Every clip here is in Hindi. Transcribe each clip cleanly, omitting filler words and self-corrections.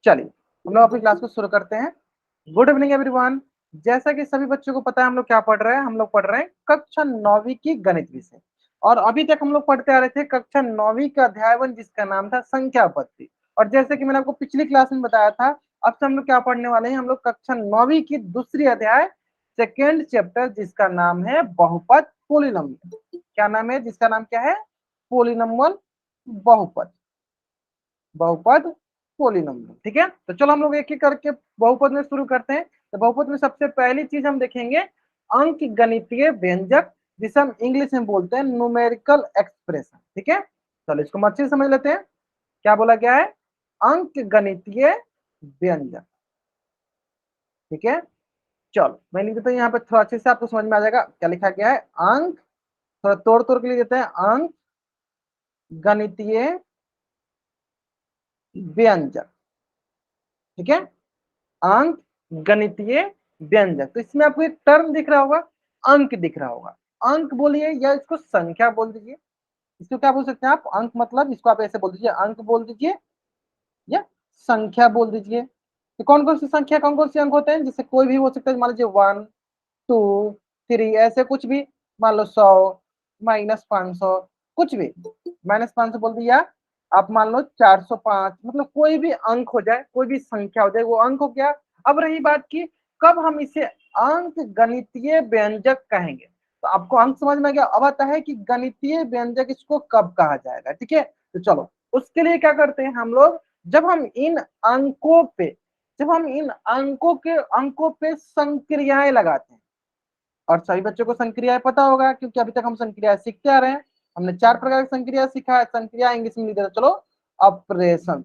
चलिए हम लोग अपनी क्लास को शुरू करते हैं। Good evening everyone. जैसा कि सभी बच्चों को पता है हम लोग क्या पढ़ रहे हैं, हम लोग पढ़ रहे हैं कक्षा 9वीं की गणित विषय। और अभी तक हम लोग पढ़ते आ रहे थे कक्षा 9वीं का अध्याय 1 जिसका नाम था संख्या पद्धति। और जैसे कि मैंने आपको पिछली क्लास में बताया था, अब से हम लोग क्या पढ़ने वाले हैं, हम लोग कक्षा 9वीं की दूसरी अध्याय सेकेंड चैप्टर जिसका नाम है बहुपद पोलिनोमियल। क्या नाम है जिसका नाम क्या है? पोलिनोमियल, बहुपद, बहुपद पोलिनोमियल। ठीक है, तो चलो हम लोग एक एक करके बहुपद में शुरू करते हैं। तो बहुपद में सबसे पहली चीज हम देखेंगे अंक गणितीय व्यंजक, जिसे हम इंग्लिश में बोलते हैं न्यूमेरिकल एक्सप्रेशन। ठीक है, चलो इसको हम अच्छे से समझ लेते हैं। क्या बोला गया है? अंक गणितीय व्यंजक। ठीक है, चलो मैं लिख देता हूँ यहाँ पे, थोड़ा अच्छे से आपको समझ में आ जाएगा क्या लिखा गया है। अंक, थोड़ा तोड़ तोड़ के लिख देते हैं, अंक गणितीय व्यंजक। ठीक है, अंक गणितीय व्यंजक। तो इसमें आपको एक टर्म दिख रहा होगा, अंक दिख रहा होगा। अंक बोलिए या इसको संख्या बोल दीजिए। इसको क्या बोल सकते हैं आप? अंक मतलब इसको आप ऐसे बोल दीजिए, अंक बोल दीजिए या संख्या बोल दीजिए। तो कौन कौन सी संख्या, कौन कौन से अंक होते हैं? जिससे कोई भी हो सकता है, मान लीजिए 1 2 3 ऐसे कुछ भी। मान लो 100, -500, कुछ भी। -500 बोल दिया, आप मान लो 405, मतलब कोई भी अंक हो जाए, कोई भी संख्या हो जाए, वो अंक हो गया। अब रही बात की कब हम इसे अंक गणितीय व्यंजक कहेंगे, तो आपको अंक समझ में आ गया। अब आता है कि गणितीय व्यंजक इसको कब कहा जाएगा। ठीक है, तो चलो उसके लिए क्या करते हैं हम लोग, जब हम इन अंकों पे जब हम इन अंकों पे संक्रियाएं लगाते हैं। और सभी बच्चों को संक्रियाएं पता होगा, क्योंकि अभी तक हम संक्रियाएं सीखते आ रहे हैं। हमने 4 प्रकार की संक्रिया सीखा है। संक्रिया इंग्लिश में लिख देते, चलो ऑपरेशन।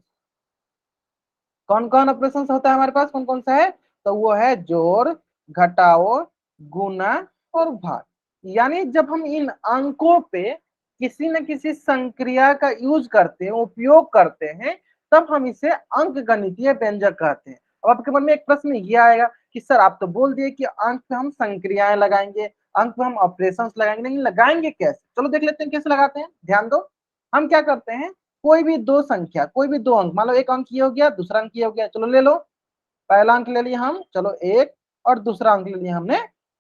कौन कौन ऑपरेशन होता है हमारे पास, कौन कौन सा है? तो वो है जोड़, घटाओ, गुना और भाग। यानी जब हम इन अंकों पे किसी न किसी संक्रिया का यूज करते हैं, उपयोग करते हैं, तब हम इसे अंक गणितीय व्यंजक कहते हैं। अब आपके मन में एक प्रश्न ये आएगा कि सर आप तो बोल दिए कि अंक पे हम संक्रियाएं लगाएंगे, अंक पे हम ऑपरेशंस लगाएंगे, नहीं लगाएंगे कैसे? चलो देख लेते हैं कैसे लगाते हैं। ध्यान दो, हम क्या करते हैं, कोई भी दो संख्या, कोई भी दो अंक, मान लो एक अंक ये हो गया, दूसरा अंक ये हो गया, चलो ले लो। पहला अंक ले लिया हम, चलो 1, और दूसरा अंक ले लिया हमने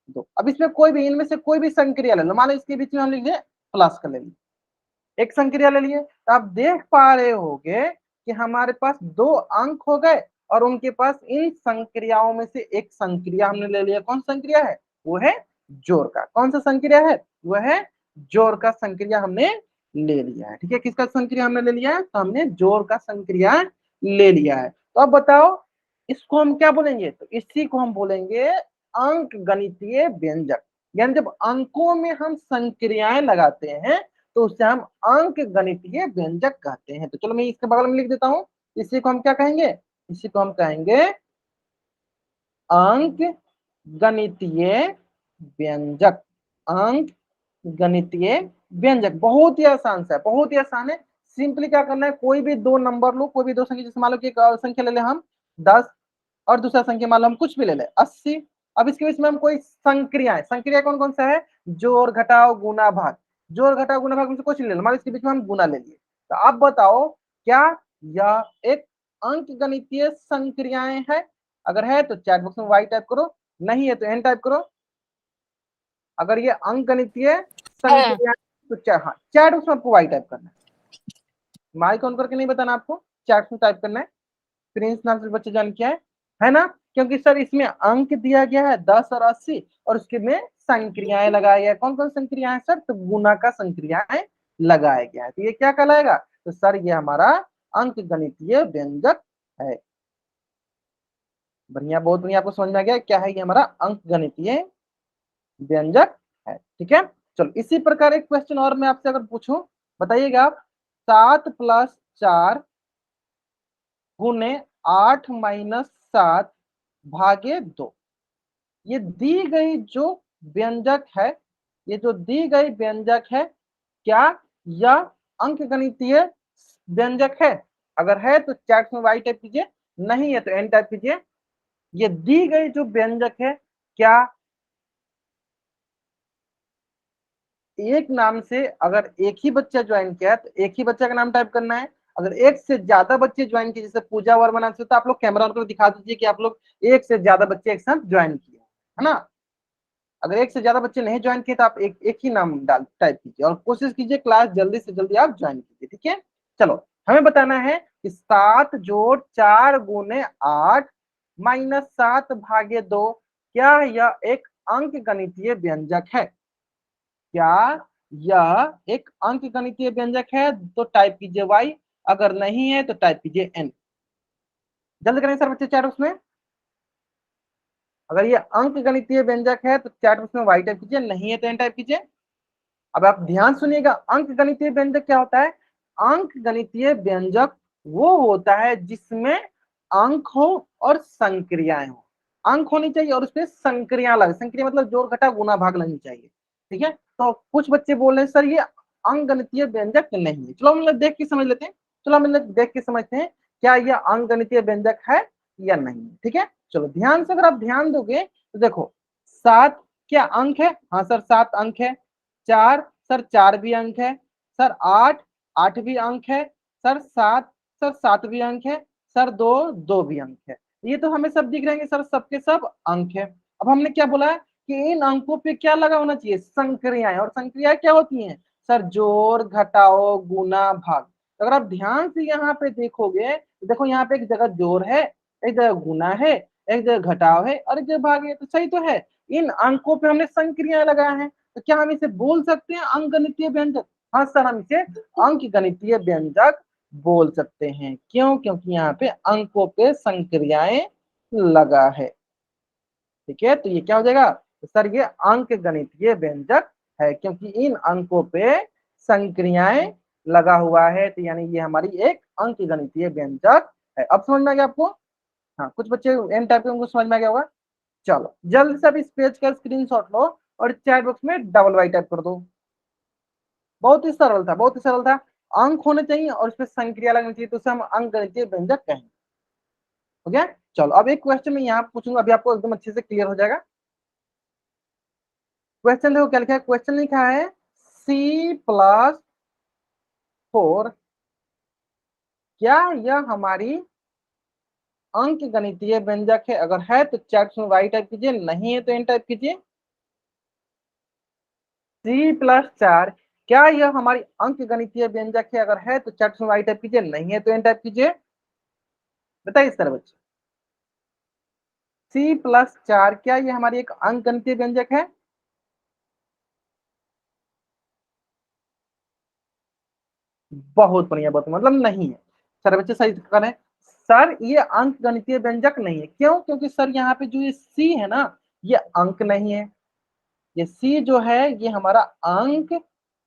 2। अब इसमें कोई भी, इनमें से कोई भी संक्रिया ले लो, मान लो इसके बीच में हम लिख दिए प्लस का ले लिया, एक संक्रिया ले लिए। तो आप देख पा रहे होगे कि हमारे पास दो अंक हो गए, और उनके पास इन संक्रियाओं में से एक संक्रिया हमने ले लिया। कौन संक्रिया है? वो है जोड़ का। कौन सा संक्रिया है? वो है जोड़ का संक्रिया हमने ले लिया है। ठीक है, किसका संक्रिया हमने ले लिया है? तो हमने जोड़ का संक्रिया ले लिया है। तो अब बताओ इसको हम क्या बोलेंगे? तो इसी को हम बोलेंगे अंक गणितीय व्यंजक। यानी जब अंकों में हम संक्रियाएं लगाते हैं तो उसे हम अंक गणितीय व्यंजक कहते हैं। तो चलो मैं इसके बगल में लिख देता हूं, इसी को हम क्या कहेंगे? इसी को हम कहेंगे अंक गणितीय व्यंजक। अंक गणितीय व्यंजक बहुत ही आसान सा है, बहुत ही आसान है। सिंपली क्या करना है, कोई भी दो नंबर लो, कोई भी दो संख्या, जैसे मान लो कि एक संख्या ले ले हम 10, और दूसरा संख्या मान लो हम कुछ भी ले ले 80। अब इसके बीच में हम कोई संक्रिया कौन कौन सा है? जोड़, घटाओ, गुना, भाग। जोड़, घटाओ, गुना, भाग में से कुछ ले लो, मान लो इसके बीच में हम गुना ले लिए। तो आप बताओ क्या यह एक अंक गणितीय संक्रियाएं है? अगर है तो चैट बॉक्स में वाई टाइप करो, नहीं है तो एन टाइप करो। अगर ये अंक गणितीय है। संक्रिया तो हाँ, चैट बॉक्स में आपको वाई टाइप करना है, माइक ऑन करके नहीं बताना आपको, चैट में टाइप करना है। प्रिंस नाम से बच्चे जान क्या है ना? क्योंकि सर इसमें अंक दिया गया है 10 और 80, और उसके में संक्रियाएं लगाया गया है। कौन कौन संक्रियाएं सर? तो गुना का संक्रियाएं लगाया गया है। तो ये क्या कहलाएगा? तो सर ये हमारा अंक गणितीय व्यंजक है। बढ़िया, बहुत बढ़िया, आपको समझ में आ गया क्या है ये हमारा अंक गणितीय व्यंजक है। ठीक है, चलो इसी प्रकार एक क्वेश्चन और मैं आपसे अगर पूछूं, बताइएगा आप। 7+4 गुने 8-7 भागे 2, ये दी गई जो व्यंजक है, ये जो दी गई व्यंजक है, क्या यह अंक गणितीय व्यंजक है? अगर है तो चैट में वाई टाइप कीजिए, नहीं है तो एन टाइप कीजिए। ये दी गई जो व्यंजक है, क्या एक नाम से, अगर एक ही बच्चा ज्वाइन किया है तो एक ही बच्चा का नाम टाइप करना है। अगर एक से ज्यादा बच्चे ज्वाइन किए, जैसे पूजा वर्मा से, तो आप लोग कैमरा ऑन करके दिखा दीजिए कि आप लोग एक से ज्यादा बच्चे एक साथ ज्वाइन किए, है ना। अगर एक से ज्यादा बच्चे नहीं ज्वाइन किए तो आप एक ही नाम डाल टाइप कीजिए और कोशिश कीजिए क्लास जल्दी से जल्दी आप ज्वाइन कीजिए, ठीक है। चलो, हमें बताना है कि 7 + 4 × 8 -7/2 क्या यह एक अंक गणितीय व्यंजक है? क्या यह एक अंक गणितीय व्यंजक है? तो टाइप कीजिए y, अगर नहीं है तो टाइप कीजिए n। जल्द करें सर बच्चे चैट उसमें। अगर ये अंक गणितीय व्यंजक है तो चैट उसमें y टाइप कीजिए, नहीं है तो n टाइप कीजिए। अब आप ध्यान सुनिएगा, अंक गणितीय व्यंजक क्या होता है? अंक गणितीय व्यंजक वो होता है जिसमें अंक हो और संक्रियाएं हो। अंक होनी चाहिए और उसमें संक्रिया लगे, संक्रिया मतलब जोड़ घटा गुना भाग लगनी चाहिए, ठीक है। तो कुछ बच्चे बोल रहे हैं सर ये अंक गणितीय व्यंजक नहीं है। चलो हम लोग देख के समझ लेते हैं, चलो हम लोग देख के समझते हैं क्या यह अंक गणितीय व्यंजक है या नहीं, ठीक है। चलो ध्यान से, अगर आप ध्यान दोगे तो देखो, 7 क्या अंक है? हाँ सर 7 अंक है। 4 सर 4 भी अंक है। सर 8 8 भी अंक है। सर 7 सर 7 भी अंक है। सर 2 2 भी अंक है। ये तो हमें सब दिख रहे हैं सर, सबके सब अंक है। अब हमने क्या बोला है कि इन अंकों पे क्या लगा होना चाहिए? संक्रियाएं। और संक्रियाएं क्या होती हैं सर? जोड़ घटाओ गुना भाग। तो अगर आप ध्यान से यहाँ पे देखोगे तो देखो यहाँ पे एक जगह जोड़ है, एक जगह गुना है, एक जगह घटाव है और एक जगह भाग है, तो सही तो है। इन अंकों पे हमने संक्रियाएं लगाया है, तो क्या हम इसे बोल सकते हैं अंक गणितीय व्यंजक? हाँ सर, हम इसे अंक गणितीय व्यंजक बोल सकते हैं। क्यों? क्योंकि यहाँ पे अंकों पे संक्रियाएं लगा है, ठीक है। तो ये क्या हो जाएगा? तो सर ये अंक गणितीय व्यंजक है क्योंकि इन अंकों पे संक्रियाएं लगा हुआ है, तो यानी ये हमारी एक अंक गणितीय व्यंजक है। अब समझ में आ गया आपको? हाँ, कुछ बच्चे एन टाइप के उनको समझ में आ गया होगा। चलो जल्द से अब इस पेज का स्क्रीनशॉट लो और चैट बॉक्स में डबल वाई टाइप कर दो। बहुत ही सरल था, बहुत ही सरल था। अंक होने चाहिए और उसमें संक्रिया लगनी चाहिए, तो उसे हम अंक गणितीय व्यंजक कहेंगे। हो गया? चलो अब एक क्वेश्चन मैं यहाँ पूछूंगा, अभी आपको एकदम अच्छे से क्लियर हो जाएगा। क्वेश्चन देखो क्या लिखा है। क्वेश्चन लिखा है C+4 क्या यह हमारी अंक गणितीय व्यंजक है? अगर है तो चैट में वाई टाइप कीजिए, नहीं है तो एन टाइप कीजिए। C+4 क्या यह हमारी अंक गणितीय व्यंजक है? अगर है तो चैट में वाई टाइप कीजिए, नहीं है तो एन टाइप कीजिए। बताइए सर बच्चे, C+4 क्या ये हमारी एक अंक गणितीय व्यंजक है? बहुत बढ़िया, बहुत मतलब नहीं है। सर बच्चे सही करें, सर ये अंक गणितीय व्यंजक नहीं है। क्यों? क्योंकि सर यहाँ पे जो ये सी है ना, ये अंक नहीं है। ये सी जो है ये हमारा अंक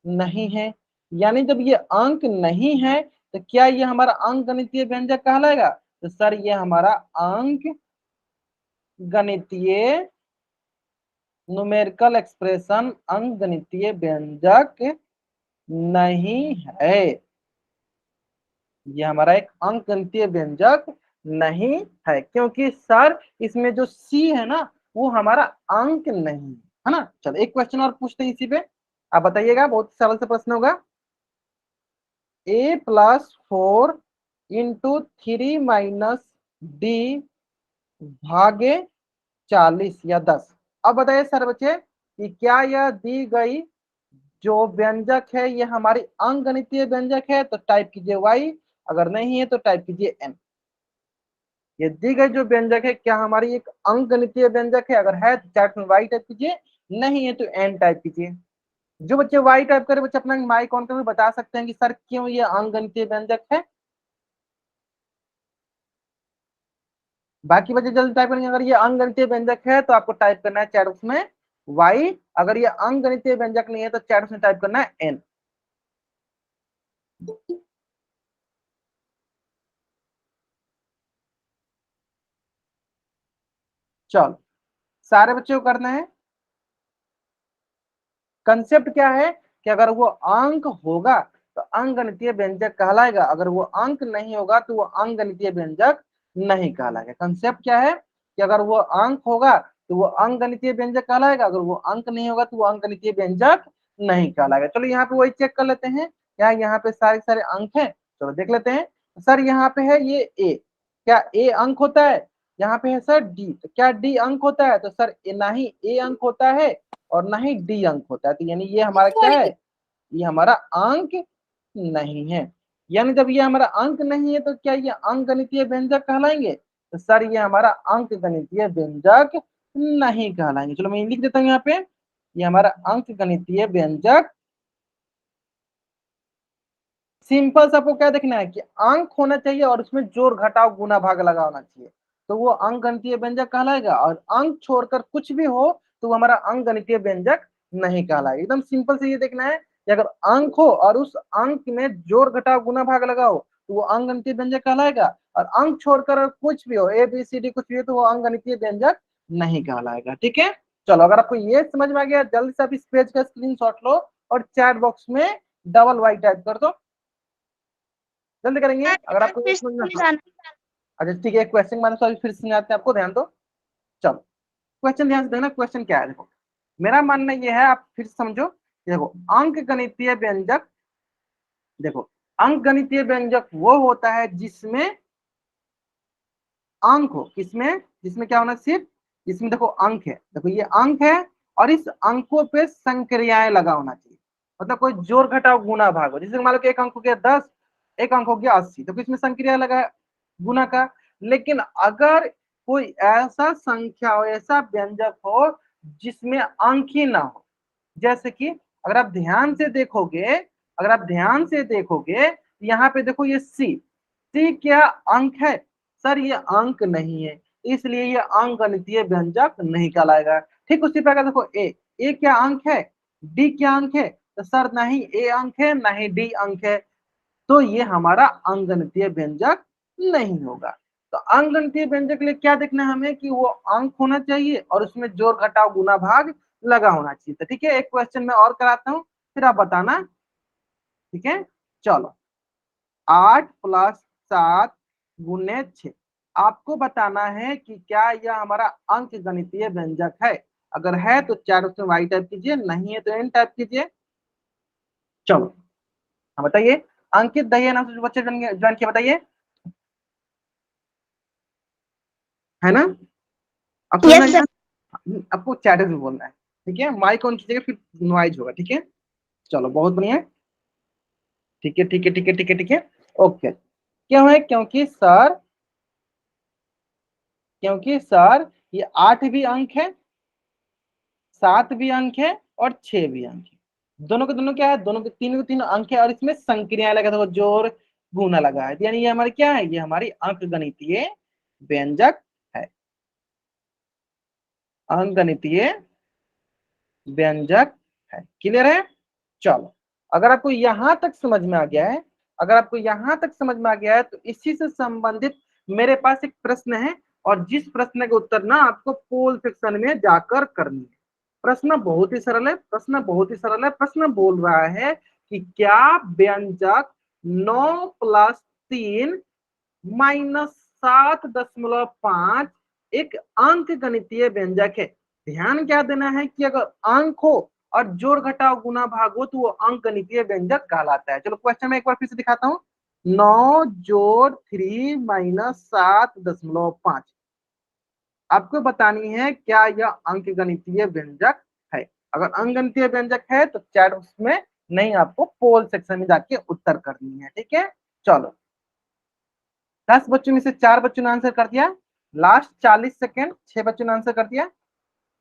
नहीं है। यानी जब ये अंक नहीं है तो क्या ये हमारा अंक गणितीय व्यंजक कहलाएगा? तो सर ये हमारा अंक गणितीय न्यूमेरिकल एक्सप्रेशन अंक गणितीय व्यंजक नहीं है। ये हमारा एक अंक गणितीय व्यंजक नहीं है क्योंकि सर इसमें जो सी है ना वो हमारा अंक नहीं है ना। चलो एक क्वेश्चन और पूछते हैं इसी पे, आप बताइएगा, बहुत सरल सा प्रश्न होगा। A+4 × 3 - D भागे 40 या 10। अब बताइए सर बच्चे कि क्या यह दी गई जो व्यंजक है ये हमारी अंक गणितीय व्यंजक है? तो टाइप कीजिए y, अगर नहीं है तो टाइप कीजिए n। ये दी गई जो व्यंजक है क्या हमारी एक अंक गणितीय व्यंजक है? अगर है तो चैट में y टाइप कीजिए, नहीं है तो n टाइप कीजिए। जो बच्चे y टाइप करे बच्चे अपना माइक ऑन करके बता सकते हैं कि सर क्यों ये अंक गणितीय व्यंजक है। बाकी बच्चे जल्दी टाइप करेंगे। अगर ये अंक गणितीय व्यंजक है तो आपको टाइप करना है चैट बॉक्स में y, अगर ये अंक गणितीय व्यंजक नहीं है तो चैट बॉक्स में टाइप करना है n। चलो सारे बच्चों को करना है। कंसेप्ट क्या है कि अगर वो अंक होगा तो अंक गणितीय व्यंजक कहलाएगा, अगर वो अंक नहीं होगा तो वो अंक गणितीय व्यंजक नहीं कहलाएगा। कंसेप्ट क्या है कि अगर वो अंक होगा तो वो अंक गणितीय व्यंजक कहलाएगा, अगर वो अंक नहीं होगा तो वो अंक गणितीय व्यंजक नहीं कहलाएगा। चलो यहाँ पे वही चेक कर लेते हैं, क्या यहाँ पे सारे सारे अंक हैं? चलो देख लेते हैं। सर यहाँ पे है ये ए, क्या ए अंक होता है? यहाँ पे है सर डी, तो क्या डी अंक होता है? तो सर ना ही ए अंक होता है और ना ही डी अंक होता है, तो यानी ये हमारा क्या है? ये हमारा अंक नहीं है। यानी जब ये हमारा अंक नहीं है तो क्या ये अंक गणितीय व्यंजक कहलाएंगे? तो सर ये हमारा अंक गणितीय व्यंजक नहीं कहलाएंगे। चलो मैं लिख देता हूँ यहाँ पे, ये हमारा अंक गणितीय व्यंजक। सिंपल सा आपको क्या देखना है कि अंक होना चाहिए और उसमें जोड़ घटाव गुना भाग लगा होना चाहिए, तो वो अंक गणितीय व्यंजक कहलाएगा। और अंक छोड़कर कुछ भी हो तो वो हमारा अंक गणितीय व्यंजक नहीं कहलाएगा। एकदम सिंपल से ये देखना है कि अगर अंक हो और उस अंक में जोड़ घटाव गुना भाग लगाओ तो वो अंक गणितीय व्यंजक कहलाएगा, और अंक छोड़कर अगर कुछ भी हो, ए बी सी डी कुछ भी हो, तो वो अंक गणितीय व्यंजक नहीं कहलाएगा। ठीक है, चलो अगर आपको ये समझ में आ गया, जल्दी से आप इस पेज का स्क्रीनशॉट लो और चैट बॉक्स में डबल वाई टाइप कर दो, जल्दी करेंगे अगर आपको ये समझ में। हाँ अच्छा ठीक है, क्वेश्चन माने तो अभी फिर से आते हैं, आपको ध्यान दो। चलो क्वेश्चन ध्यान से देखना, क्वेश्चन क्या है देखो। मेरा मानना ये है, आप फिर समझो। देखो अंक गणितीय व्यंजक, देखो अंक गणितीय व्यंजक वो होता है जिसमें अंक हो। किसमें? जिसमें क्या होना? सिर्फ इसमें देखो अंक है, देखो ये अंक है और इस अंकों पे संक्रियाएं लगा होना चाहिए। मतलब कोई जोड़ घटाव गुना भाग हो, जैसे मान लो कि एक अंक हो गया 10, एक अंक हो गया 80, तो इसमें संक्रिया लगा है गुना का। लेकिन अगर कोई ऐसा संख्या हो, ऐसा व्यंजक हो जिसमें अंक ही ना हो, जैसे कि अगर आप ध्यान से देखोगे, अगर आप ध्यान से देखोगे यहाँ पे देखो ये सी, सी क्या अंक है? सर ये अंक नहीं है, इसलिए ये अंक गणितीय व्यंजक नहीं कहलाएगा। ठीक उसी प्रकार देखो ए क्या अंक है? डी क्या अंक है? तो सर ना ही ए अंक है ना ही डी अंक है, तो ये हमारा अंक गणितीय व्यंजक नहीं होगा। तो अंक गणितीय व्यंजक के लिए क्या देखना है हमें कि वो अंक होना चाहिए और उसमें जोड़ घटाव गुना भाग लगा होना चाहिए। तो ठीक है, एक क्वेश्चन मैं और कराता हूँ, फिर आप बताना। ठीक है, चलो 8 + 7 × 6, आपको बताना है कि क्या यह हमारा अंक गणितीय व्यंजक है। अगर है तो चार उसमें वाई टाइप कीजिए, नहीं है तो एन टाइप कीजिए। चलो हाँ बताइए, अंकित दहिया नाम से जो बच्चे ज्वाइन किया, बताइए, है ना? अब समझ में यस आ सर। गया? आपको चैटर में बोलना है, ठीक है, माइक ऑन कीजिएगा फिर नॉइज होगा। ठीक है, चलो बहुत बढ़िया। ठीक है ठीक है ठीक है ठीक है ठीक है, ओके। क्यों है? क्योंकि सर ये 8 भी अंक है, 7 भी अंक है और 6 भी अंक है। दोनों के दोनों क्या है? दोनों के तीनों अंक है और इसमें संक्रियाएं लगा था, जोड़ गुना लगा है, यानी ये हमारी क्या है? ये हमारी अंक गणितीय व्यंजक है, अंक गणितीय व्यंजक है। क्लियर है? चलो अगर आपको यहां तक समझ में आ गया है, अगर आपको यहां तक समझ में आ गया है तो इसी से संबंधित मेरे पास एक प्रश्न है, और जिस प्रश्न का उत्तर ना आपको पोल सेक्शन में जाकर करनी है। प्रश्न बहुत ही सरल है, प्रश्न बहुत ही सरल है। प्रश्न बोल रहा है कि क्या व्यंजक 9 + 3 - 7.5 एक अंक गणितीय व्यंजक है। ध्यान क्या देना है कि अगर अंक हो और जोड़ घटाव गुना भाग हो तो वो अंक गणितीय व्यंजक कहलाता है। चलो क्वेश्चन में एक बार फिर से दिखाता हूँ। 9 + 3 - 7.5 आपको बतानी है क्या यह अंक गणितीय व्यंजक है। अगर अंक गणितीय व्यंजक है तो चैट उसमें नहीं, आपको पोल सेक्शन में जाके उत्तर करनी है। ठीक है, चलो 10 बच्चों में से 4 बच्चों ने आंसर कर दिया, लास्ट 40 सेकेंड 6 बच्चों ने आंसर कर दिया।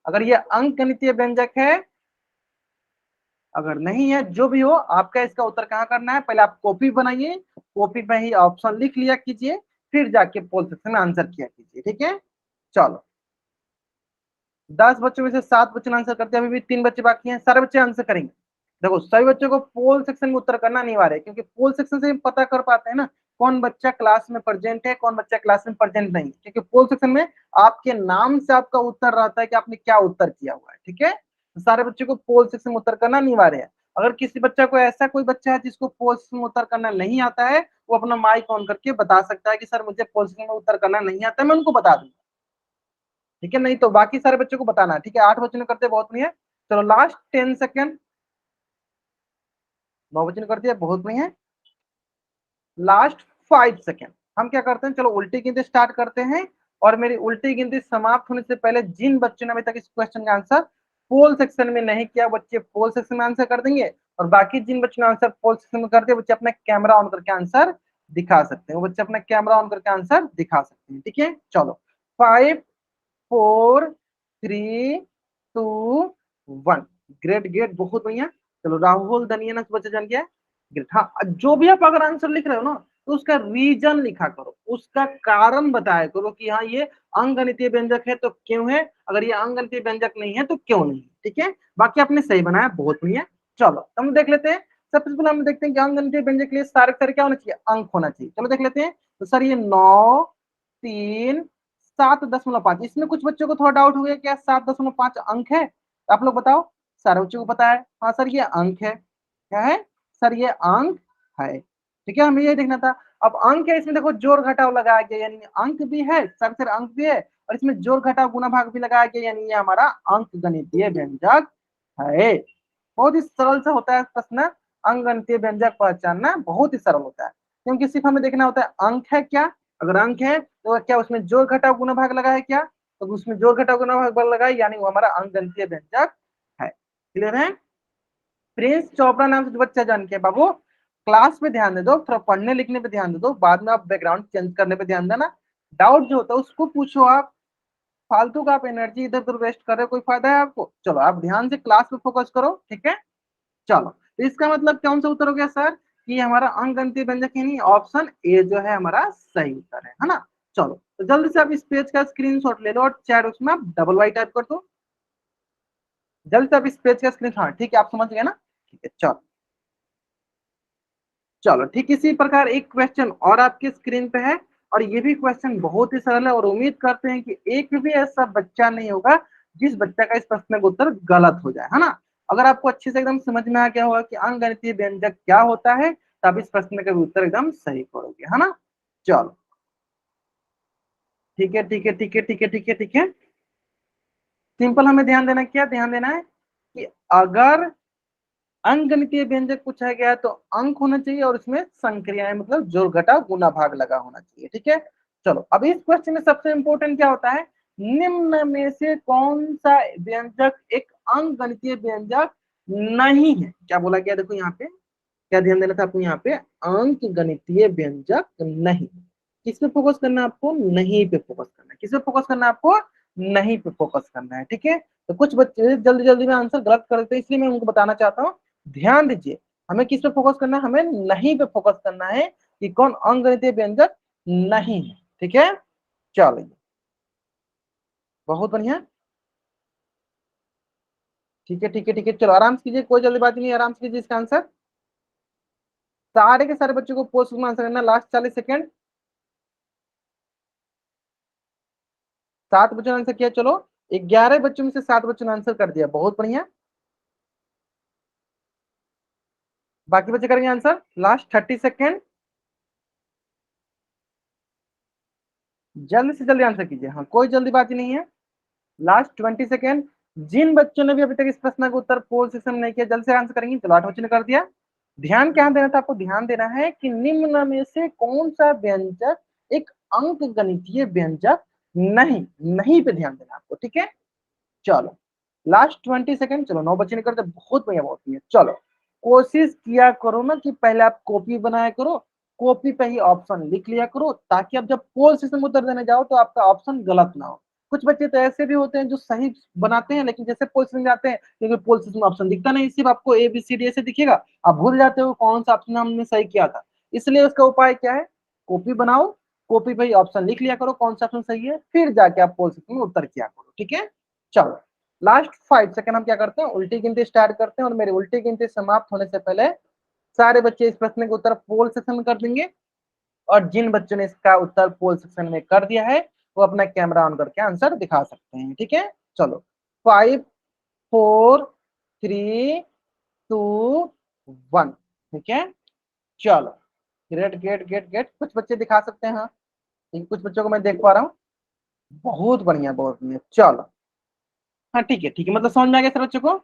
अगर ये अंक गणितीय व्यंजक है, अगर नहीं है, जो भी हो आपका इसका उत्तर कहाँ करना है, पहले आप कॉपी बनाइए, कॉपी में ही ऑप्शन लिख लिया कीजिए, फिर जाके पोल सेक्शन में आंसर किया कीजिए। ठीक है, चलो 10 बच्चों में से 7 बच्चों ने आंसर करते हैं, अभी भी 3 बच्चे बाकी हैं, सारे बच्चे आंसर करेंगे। देखो सभी बच्चों को पोल सेक्शन में उत्तर करना अनिवार्य है, क्योंकि पोल सेक्शन से पता कर पाते हैं ना कौन बच्चा क्लास में प्रेजेंट है, कौन बच्चा क्लास में प्रेजेंट नहीं, क्योंकि पोल सेक्शन में आपके नाम से आपका उत्तर रहता है कि आपने क्या उत्तर किया हुआ है। ठीक है, तो सारे बच्चों को पोल सेक्शन में उत्तर करना अनिवार्य है। अगर किसी बच्चा को ऐसा कोई बच्चा है जिसको पोल सेक्शन में उत्तर करना नहीं आता है, वो अपना माइक ऑन करके बता सकता है कि सर मुझे पोल सेक्शन में उत्तर करना नहीं आता है, मैं उनको बता दूंगा। ठीक है, नहीं तो बाकी सारे बच्चों को बताना है। ठीक है, 8 बच्चों ने करते बहुत बढ़िया। चलो लास्ट 10 सेकेंड, 9 बच्चों ने कर दिया, बहुत बढ़िया। लास्ट 5 सेकेंड हम क्या करते हैं, चलो उल्टी गिनती स्टार्ट करते हैं, और मेरी उल्टी गिनती समाप्त होने से पहले जिन बच्चों ने अभी तक इस क्वेश्चन का आंसर पोल सेक्शन में नहीं किया, बच्चे पोल सेक्शन में आंसर कर देंगे, और बाकी जिन बच्चों ने आंसर पोल सेक्शन में कर दिया, बच्चे अपना कैमरा ऑन करके आंसर दिखा सकते हैं, वो बच्चे अपना कैमरा ऑन करके आंसर दिखा सकते हैं। ठीक है, चलो 5 4 3 2 1। ग्रेट ग्रेट, बहुत बढ़िया। चलो राहुल धनिया ना बच्चा जान गया। ग्रेट। हाँ, जो भी आप अगर आंसर लिख रहे हो ना, तो उसका रीजन लिखा करो, उसका कारण बताया करो कि हाँ ये अंगगणितीय व्यंजक है तो क्यों है, अगर ये अंगगणितीय व्यंजक नहीं है तो क्यों नहीं। ठीक है, बाकी आपने सही बनाया, बहुत बढ़िया। चलो तो हम देख लेते हैं। सबसे पहले हम देखते हैं कि अंगगणितीय व्यंजक के लिए सारे सारे क्या होना चाहिए, अंक होना चाहिए। चलो देख लेते हैं। तो सर ये 9 3 7.5, इसमें कुछ बच्चों को थोड़ा डाउट हो गया, क्या 7.5 अंक है? आप लोग बताओ, सारे बच्चों को पता है? हाँ सर ये अंक है। क्या है सर, ये अंक है। ठीक है, हमें ये देखना था। अब अंक है, इसमें देखो जोड़ घटाव लगाया गया, यानी अंक भी है, सर अंक भी है, और इसमें जोड़ घटाव गुणा भाग भी लगाया गया, यानी ये हमारा अंक गणितीय व्यंजक है। बहुत ही सरल से होता है प्रश्न, अंकगणितीय व्यंजक पहचानना बहुत ही सरल होता है, क्योंकि सिर्फ हमें देखना होता है अंक है क्या। अगर अंक है तो क्या उसमें जोड़ घटाव गुणा भाग लगा है क्या, तो उसमें जोड़ घटाव गुणा भाग लगा है, यानी वो हमारा अंकगणितीय व्यंजक है। क्लियर है? प्रिंस चोपड़ा नाम से जो बच्चा जान के बाबू, क्लास पे ध्यान दे दो, थोड़ा पढ़ने लिखने पे ध्यान दे दो, बाद में आप बैकग्राउंड चेंज करने पे ध्यान देना। डाउट जो होता है उसको पूछो आप, फालतू का आप एनर्जी इधर उधर वेस्ट कर रहे हो, कोई फायदा है आपको? चलो आप ध्यान से क्लास पे फोकस करो। ठीक है, चलो तो इसका मतलब कौन सा उत्तर हो गया सर, कि हमारा अंकगणितीय व्यंजक है, नहीं, ऑप्शन ए जो है हमारा सही उत्तर है ना। चलो तो जल्दी से आप इस पेज का स्क्रीनशॉट ले लो और चैट उसमें आप डबल वाई टाइप कर दो। जल्दी से आप इस पेज का स्क्रीन, हाँ ठीक है, आप समझ गए ना। ठीक है, चलो चलो ठीक इसी प्रकार एक क्वेश्चन और आपके स्क्रीन पे है, और ये भी क्वेश्चन बहुत ही सरल है, और उम्मीद करते हैं कि एक भी ऐसा बच्चा नहीं होगा जिस बच्चा का इस प्रश्न का उत्तर गलत हो जाए, है ना। अगर आपको अच्छे से एकदम समझ में आ गया होगा कि अंकगणितीय व्यंजक क्या होता है, तब इस प्रश्न का भी उत्तर एकदम सही करोगे, है ना। चलो ठीक है ठीक है ठीक है ठीक है ठीक है ठीक है। सिंपल हमें ध्यान देना, क्या ध्यान देना है कि अगर अंकगणितीय व्यंजक पूछा गया है तो अंक होना चाहिए, और इसमें संक्रियाएं मतलब जोड़ घटाव गुणा भाग लगा होना चाहिए। ठीक है, चलो अब इस क्वेश्चन में सबसे इंपॉर्टेंट क्या होता है, निम्न में से कौन सा व्यंजक एक अंकगणितीय व्यंजक नहीं है। क्या बोला गया, देखो यहाँ पे क्या ध्यान देना था आपको, यहाँ पे अंक गणितीय व्यंजक नहीं। किस पे फोकस करना है आपको, नहीं पे फोकस करना है। किस पे फोकस करना है आपको, नहीं पे फोकस करना है। ठीक है, तो कुछ बच्चे जल्दी जल्दी में आंसर गलत कर देते हैं, इसलिए मैं उनको बताना चाहता हूँ, ध्यान दीजिए। हमें किस पे फोकस करना है, हमें नहीं पे फोकस करना है, कि कौन अंक गणितीय व्यंजक नहीं है। ठीक है, चलिए बहुत बढ़िया। ठीक है ठीक है ठीक है, चलो आराम से कीजिए, कोई जल्दीबाजी नहीं, आराम से कीजिए इसका आंसर। सारे के सारे बच्चों को पोस्ट में आंसर करना, लास्ट 40 सेकेंड। 7 बच्चों ने आंसर किया, चलो 11 बच्चों में से 7 बच्चों ने आंसर कर दिया, बहुत बढ़िया। बाकी बच्चे करेंगे आंसर, लास्ट 30 सेकेंड, जल्दी से जल्दी आंसर कीजिए, हाँ कोई जल्दीबाजी नहीं है। Last 20 second. जिन बच्चों ने भी अभी तक इस प्रश्न का उत्तर पोल सेक्शन में नहीं किया, जल्द से आंसर करेंगे। चलो 8 बच्चों ने कर दिया। ध्यान क्या देना था आपको, ध्यान देना है कि निम्न में से कौन सा व्यंजक एक अंक गणितीय व्यंजक नहीं, नहीं पे ध्यान देना आपको। ठीक है, चलो लास्ट 20 सेकेंड, चलो 9 बच्चे निकलते, बहुत बढ़िया बहुत बढ़िया। चलो कोशिश किया करो ना कि पहले आप कॉपी बनाया करो, कॉपी पे ही ऑप्शन लिख लिया करो, ताकि आप जब पोल सिस्टम में उत्तर देने जाओ तो आपका ऑप्शन गलत ना हो। कुछ बच्चे तो ऐसे भी होते हैं जो सही बनाते हैं, लेकिन जैसे पोल सिस्टम जाते हैं, क्योंकि पोल सिस्टम में ऑप्शन दिखता नहीं, सिर्फ आपको ए बी सी डी ऐसे दिखेगा, आप भूल जाते हो कौन सा ऑप्शन हमने सही किया था। इसलिए उसका उपाय क्या है, कॉपी बनाओ, कॉपी पे ही ऑप्शन लिख लिया करो कौन सा ऑप्शन सही है, फिर जाके आप पोल सिस्टम में उत्तर किया करो। ठीक है, चलो लास्ट 5 सेकेंड हम क्या करते हैं, उल्टी गिनती स्टार्ट करते हैं, और मेरी उल्टी गिनती समाप्त होने से पहले सारे बच्चे इस प्रश्न के उत्तर पोल सेक्शन में कर देंगे, और जिन बच्चों ने इसका उत्तर पोल सेक्शन में कर दिया है वो अपना कैमरा ऑन करके आंसर दिखा सकते हैं। ठीक है, चलो 5 4 3 2 1। ठीक है, चलो ग्रेट गेट गेट गेट, कुछ बच्चे दिखा सकते हैं, हाँ कुछ बच्चों को मैं देख पा रहा हूँ, बहुत बढ़िया बहुत बढ़िया। चलो हाँ ठीक है, मतलब समझ में आ गया सर बच्चों को।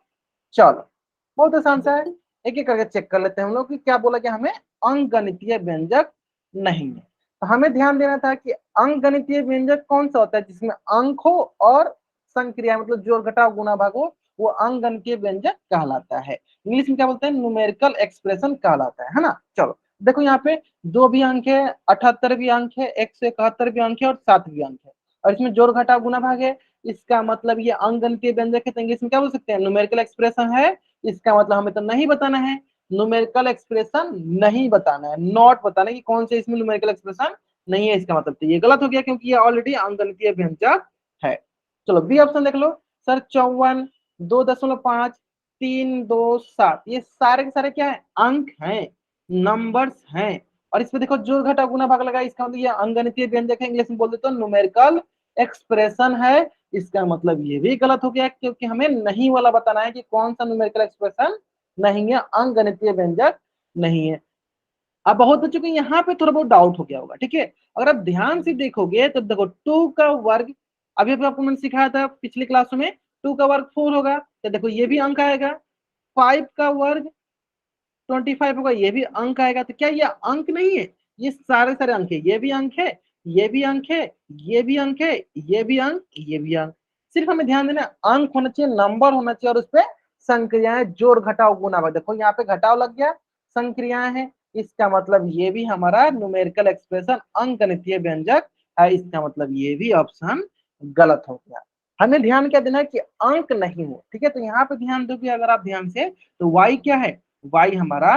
चलो बहुत आसान सा है, एक एक करके चेक कर लेते हैं हम लोग कि क्या बोला कि हमें अंकगणितीय व्यंजक नहीं है। तो हमें ध्यान देना था कि अंक गणितीय व्यंजक कौन सा होता है जिसमें अंक हो और संक्रिया मतलब जोड़ घटाव गुणा भाग हो, वो अंक गणितीय व्यंजक कहलाता है। इंग्लिश में क्या बोलते हैं, न्यूमेरिकल एक्सप्रेशन कहलाता है ना। चलो देखो यहाँ पे दो भी अंक है, 78 भी अंक है, 171 भी अंक है और 7 भी अंक है, और इसमें जोड़ घटाव गुणा भाग है। इसका मतलब ये अंक गणितीय व्यंजक है, तो इंग्लिश में क्या बोल सकते हैं, न्यूमेरिकल एक्सप्रेशन है। इसका मतलब हमें तो नहीं बताना है, न्यूमेरिकल एक्सप्रेशन नहीं बताना है, नॉट बताना है कि कौन से इसमें न्यूमेरिकल एक्सप्रेशन नहीं है। इसका मतलब तो ये गलत हो गया क्योंकि ये ऑलरेडी अंकगणितीय व्यंजक है। चलो बी ऑप्शन देख लो सर, 54, 2.5, 3, 2, 7, ये सारे के सारे क्या है, अंक हैं, नंबर्स हैं। और इसमें देखो जोड़ घटा गुना भाग लगा, इसका मतलब ये अंकगणितीय व्यंजक है, इंग्लिश में बोल देते हो न्यूमेरिकल एक्सप्रेशन है। इसका मतलब ये भी गलत हो गया क्योंकि हमें नहीं वाला बताना है कि कौन सा न्यूमेरिकल एक्सप्रेशन नहीं है, अंकगणितीय व्यंजक नहीं है। अब बहुत बच्चों को यहाँ पे थोड़ा बहुत डाउट हो गया होगा, ठीक है। अगर आप ध्यान से देखोगे तो देखो 2 का वर्ग, अभी अभी आपको मैंने सिखाया था पिछली क्लासों में, 2 का वर्ग 4 होगा, तो देखो ये भी अंक आएगा। 5 का वर्ग 25 होगा, ये भी अंक आएगा। तो क्या ये अंक नहीं है, ये सारे सारे अंक है, ये भी अंक है, ये भी अंक है, ये भी अंक है, ये भी अंक, ये भी अंक। सिर्फ हमें ध्यान देना अंक होना चाहिए, नंबर होना चाहिए, और उस पर संक्रियाएं जोड़ घटाव गुना भाग। देखो यहाँ पे घटाव लग गया, संक्रियाएं हैं, इसका मतलब ये भी हमारा न्यूमेरिकल एक्सप्रेशन अंकगणितीय व्यंजक है। इसका मतलब ये भी ऑप्शन गलत हो गया। हमें ध्यान क्या देना है कि अंक नहीं हो, ठीक है। तो यहाँ पे ध्यान दोगे अगर आप ध्यान से, तो वाई क्या है, वाई हमारा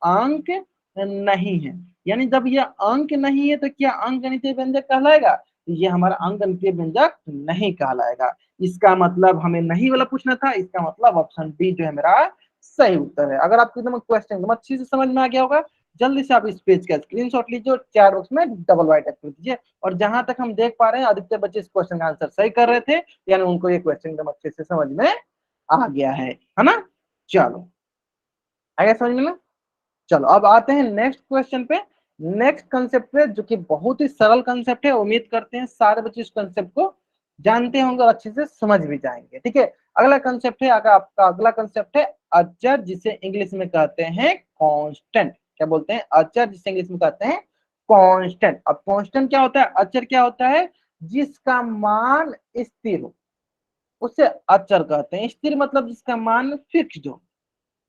अंक नहीं है। यानी जब ये अंक नहीं है तो क्या अंक गणितीय व्यंजक कहलाएगा, तो ये हमारा अंक गणितीय व्यंजक नहीं कहलाएगा। इसका मतलब हमें नहीं वाला पूछना था, इसका मतलब ऑप्शन बी जो है मेरा सही उत्तर है। अगर आपको एकदम क्वेश्चन एकदम अच्छी से समझ में आ गया होगा, जल्दी से आप इस पेज का स्क्रीनशॉट लीजिए और चार बॉक्स में डबल राइट कर दीजिए। और जहां तक हम देख पा रहे हैं अधिकतर बच्चे इस क्वेश्चन का आंसर सही कर रहे थे, यानी उनको ये क्वेश्चन एकदम अच्छे से समझ में आ गया है ना। चलो आगे समझ में ना। चलो अब आते हैं नेक्स्ट क्वेश्चन पे, नेक्स्ट कंसेप्ट पे, जो कि बहुत ही सरल कंसेप्ट है। उम्मीद करते हैं सारे बच्चे इस कंसेप्ट को जानते होंगे और अच्छे से समझ भी जाएंगे, ठीक है। अगला कंसेप्ट है, अगर आपका अगला कंसेप्ट है अचर, जिसे इंग्लिश में कहते हैं कांस्टेंट। क्या बोलते हैं, अचर, जिसे इंग्लिश में कहते हैं कांस्टेंट। अब कांस्टेंट क्या होता है, अचर क्या होता है, जिसका मान स्थिर हो उसे अचर कहते हैं। स्थिर मतलब जिसका मान फिक्स्ड हो,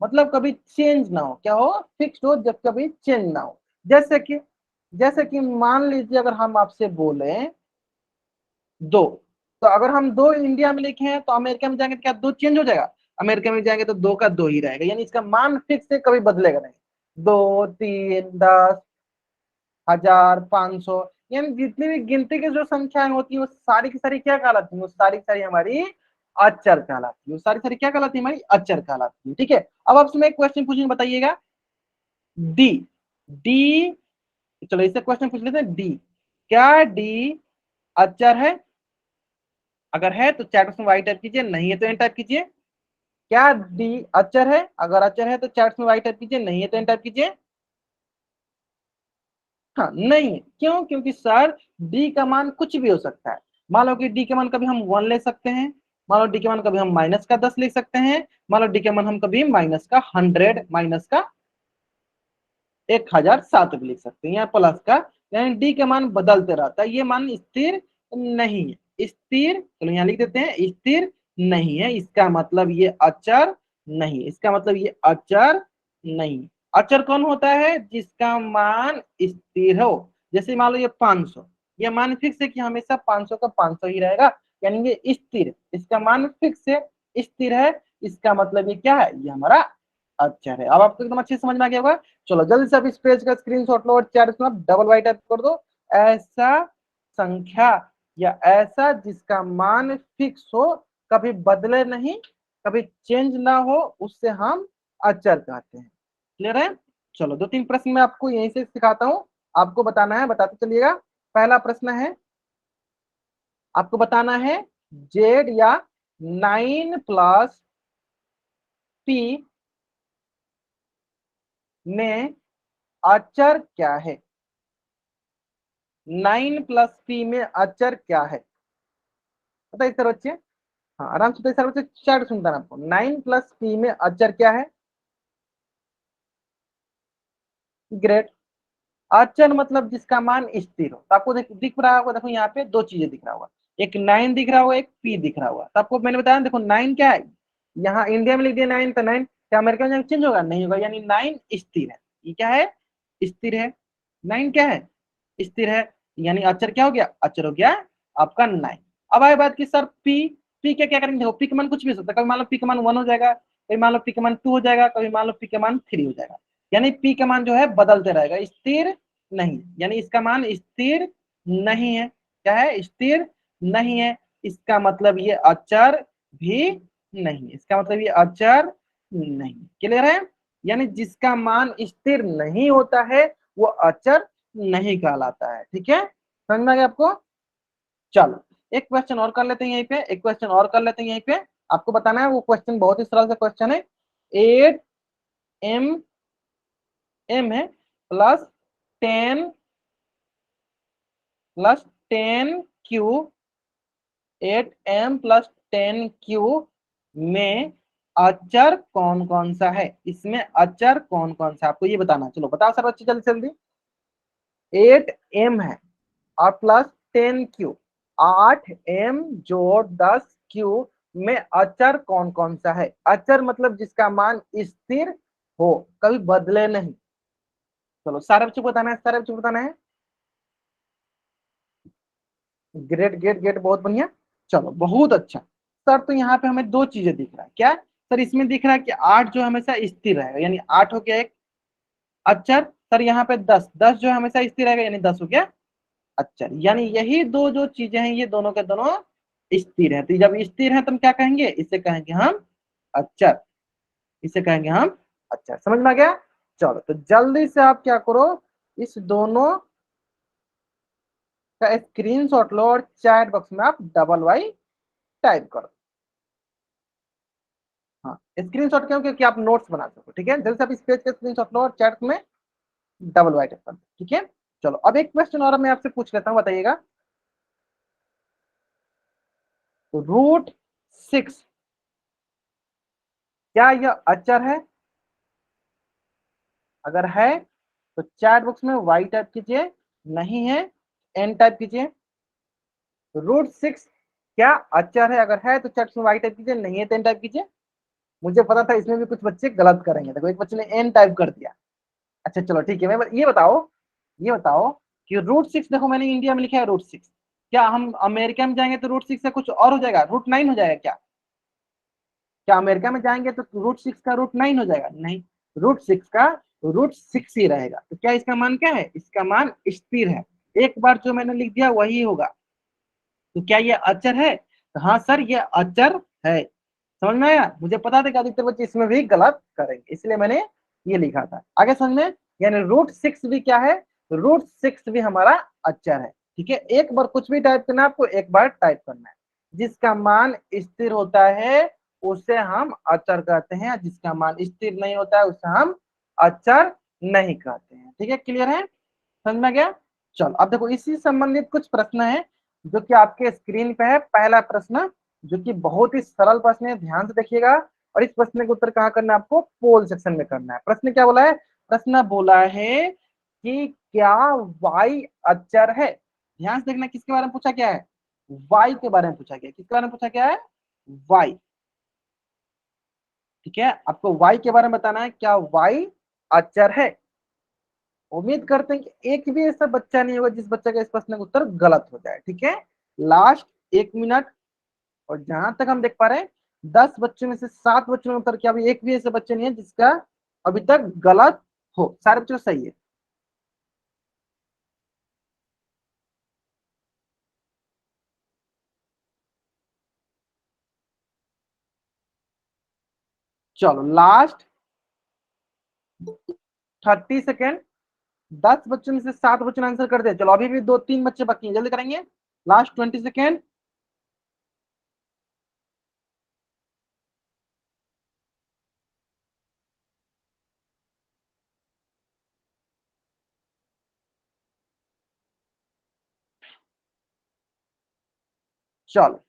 मतलब कभी चेंज ना हो, क्या हो, फिक्स हो, जब कभी चेंज ना हो। जैसे कि जैसे कि मान लीजिए अगर हम आपसे बोले दो, तो अगर हम दो इंडिया में लिखे हैं तो अमेरिका में जाएंगे तो क्या दो चेंज हो जाएगा, अमेरिका में जाएंगे तो दो का दो ही रहेगा, यानी इसका मान फिक्स है, कभी बदलेगा नहीं। 2, 3, 10, 1000, 500, यानी जितनी भी गिनती की जो संख्याएं होती है वो सारी की सारी क्या कहलाती है, वो सारी की सारी हमारी अचर कहलाती है। वो सारी सारी क्या कहलाती है, हमारी अचर कहलाती है, ठीक है। अब आपसे मैं एक क्वेश्चन पूछूंगा, बताइएगा डी, डी, चलो इससे क्वेश्चन पूछ लेते हैं, डी, क्या डी अचर है, अगर है तो चैट में वाई टाइप कीजिए, नहीं है तो एन टाइप कीजिए। क्या डी अचर है, अगर अचर है तो चैट में वाई टाइप कीजिए, नहीं है तो एन टाइप कीजिए। हाँ नहीं, क्यों, क्योंकि सर डी का मान कुछ भी हो सकता है। मान लो कि डी के मान कभी हम 1 ले सकते हैं, मान लो डी के मान कभी हम -10 लिख सकते हैं, मान लो डी के मान हम कभी -100, -1007 भी लिख सकते हैं, या प्लस का, यानी डी का मान बदलते रहता है, ये मान स्थिर नहीं है। स्थिर, चलो यहाँ लिख देते हैं स्थिर नहीं है, इसका मतलब ये अचर नहीं, इसका मतलब ये अचर नहीं। अचर कौन होता है, जिसका मान स्थिर हो। जैसे मान लो ये 500, ये मान फिक्स है कि हमेशा 500 का 500 ही रहेगा, यानी ये स्थिर, इसका मान फिक्स है, स्थिर है, इसका मतलब ये क्या है, ये हमारा अचर है। अब आपको एकदम अच्छे से समझ में आ गया होगा। चलो जल्दी से आप इस पेज का स्क्रीनशॉट लो और चैट में डबल वाइट टाइप कर दो, ऐसा संख्या या ऐसा जिसका मान फिक्स हो, कभी बदले नहीं, कभी चेंज ना हो, उससे हम अचर कहते हैं। क्लियर है। चलो 2-3 प्रश्न मैं आपको यहीं से सिखाता हूं, आपको बताना है, बताते चलिएगा। पहला प्रश्न है, आपको बताना है जेड या 9 + p में अचर क्या है, 9 + p में अचर क्या है, बताइए सर बच्चे। हाँ आराम से बताइए सर बच्चे, चार्ट सुनता है आपको, 9 + p में अचर क्या है। ग्रेट। अचर मतलब जिसका मान स्थिर हो। तो आपको दिख रहा होगा, देखो यहाँ पे दो चीजें दिख रहा होगा, एक 9 दिख रहा होगा, एक पी दिख रहा होगा। तो आपको मैंने बताया देखो 9 क्या है, यहाँ इंडिया में लिख दिया 9, तो 9 क्या अमेरिका में चेंज होगा? नहीं होगा, यानी 9 स्थिर है। ये क्या है? स्थिर है। 9 क्या है? स्थिर है। यानी अचर क्या हो गया? अचर हो गया आपका 9। अब आए बात की सर पी, पी क्या क्या करेंगे? देखो पी का मान कुछ भी हो सकता है, कभी मान लो पी का मान 1 हो जाएगा, कभी मान लो पी का मान 2 हो जाएगा, कभी मान लो पी का मान 3 हो जाएगा। यानी पी का मान जो है बदलते रहेगा, स्थिर नहीं, यानी इसका मान स्थिर नहीं है। क्या है? स्थिर नहीं है। इसका मतलब ये अचर भी नहीं है, इसका मतलब ये अचर नहीं। क्लियर है? यानी जिसका मान स्थिर नहीं होता है वो अचर नहीं कहलाता है। ठीक है, समझ में आ गया आपको? चलो एक क्वेश्चन और कर लेते हैं यहीं पे, एक क्वेश्चन और कर लेते हैं यहीं पे। आपको बताना है वो क्वेश्चन बहुत ही सरल सा क्वेश्चन है। 8m एम है plus 10 Q, 8m plus 10 Q में अचर कौन कौन सा है? इसमें अचर कौन कौन सा आपको ये बताना। चलो बताओ सर बच्चे जल्दी जल्दी। 8m है और प्लस 10 क्यू, 8m जोड़ 10 क्यू में अचर कौन कौन सा है? अचर मतलब जिसका मान स्थिर हो, कभी बदले नहीं। चलो सारे बच्चों को बताना है, सारे बच्चों को बताना है। ग्रेट ग्रेट ग्रेट, बहुत बढ़िया। चलो बहुत अच्छा। सर तो यहाँ पे हमें दो चीजें दिख रहा है। क्या सर? इसमें दिख रहा है कि 8 जो हमेशा स्थिर रहेगा, यानी 8 हो गया एक अचर। सर यहाँ पे 10, 10 जो है हमेशा स्थिर रहेगा, यानी 10 हो गया अचर। यानी यही दो जो चीजें हैं ये दोनों के दोनों स्थिर है। तो जब स्थिर है तो हम क्या कहेंगे? इसे कहेंगे हम अचर, इसे कहेंगे हम अचर। समझ में आ गया? चलो तो जल्दी से आप क्या करो, इस दोनों का स्क्रीनशॉट लो और चैट बॉक्स में आप डबल वाई टाइप करो। हाँ स्क्रीनशॉट क्यों? क्योंकि आप नोट्स बना सको। ठीक है, जल्दी से आप इस पेज का स्क्रीनशॉट लो और चैट में डबल वाई टाइप कर दो। ठीक है, चलो अब एक क्वेश्चन और मैं आपसे पूछ लेता हूँ, बताइएगा। √6 क्या यह अचर है? अगर है तो चैट बॉक्स में वाई टाइप कीजिए, नहीं है एन टाइप कीजिए। √6 क्या अचर है? अगर है तो चैट में वाई टाइप कीजिए, नहीं है तो एन टाइप कीजिए। मुझे पता था इसमें भी कुछ बच्चे गलत करेंगे, देखो एक बच्चे ने एन टाइप कर दिया। अच्छा चलो ठीक है, मैं ये बताओ कि √6 देखो मैंने इंडिया में लिखा है √6, क्या हम अमेरिका में जाएंगे तो √6 से कुछ और हो जाएगा? √9 हो जाएगा क्या? क्या अमेरिका में जाएंगे तो √6 का √9 हो जाएगा? नहीं, √6 का √6 ही रहेगा। तो क्या इसका मान क्या है? इसका मान स्थिर है। एक बार जो मैंने लिख दिया वही होगा। तो क्या ये अचर है? तो हाँ सर ये अचर है। समझ में आया? मुझे पता था कि अधिकतर बच्चे इसमें भी गलत करेंगे, इसलिए मैंने ये लिखा था। आगे समझ में? यानी √6 भी क्या है? √6 भी हमारा अचर है। ठीक है, एक बार कुछ भी टाइप करना है आपको, एक बार टाइप करना है। जिसका मान स्थिर होता है उसे हम अचर कहते हैं, जिसका मान स्थिर नहीं होता है उसे हम अचर नहीं कहते हैं। ठीक है, क्लियर है? समझ में गया? चलो अब देखो इसी संबंधित कुछ प्रश्न है जो कि आपके स्क्रीन पे है। पहला प्रश्न जो कि बहुत ही सरल प्रश्न है, ध्यान से देखिएगा। और इस प्रश्न का उत्तर कहाँ करना है आपको? पोल सेक्शन में करना है। प्रश्न क्या बोला है? प्रश्न बोला है कि क्या वाई अचर है? ध्यान से देखना, किसके बारे में पूछा गया है? वाई के बारे में पूछा गया। किसके बारे में पूछा गया है? वाई। ठीक है, आपको वाई के बारे में बताना है, क्या वाई अचर है? उम्मीद करते हैं कि एक भी ऐसा बच्चा नहीं होगा जिस बच्चे का इस प्रश्न का उत्तर गलत हो जाए। ठीक है, लास्ट 1 मिनट। और जहां तक हम देख पा रहे हैं 10 बच्चों में से 7 बच्चों ने उत्तर किया, अभी एक भी ऐसे बच्चे नहीं है जिसका अभी तक गलत हो, सारे बच्चों सही है। चलो लास्ट 30 सेकेंड। 10 बच्चों में से 7 बच्चों ने आंसर कर दिया। चलो अभी भी 2-3 बच्चे बाकी हैं, जल्दी करेंगे। Last 20 second. चलो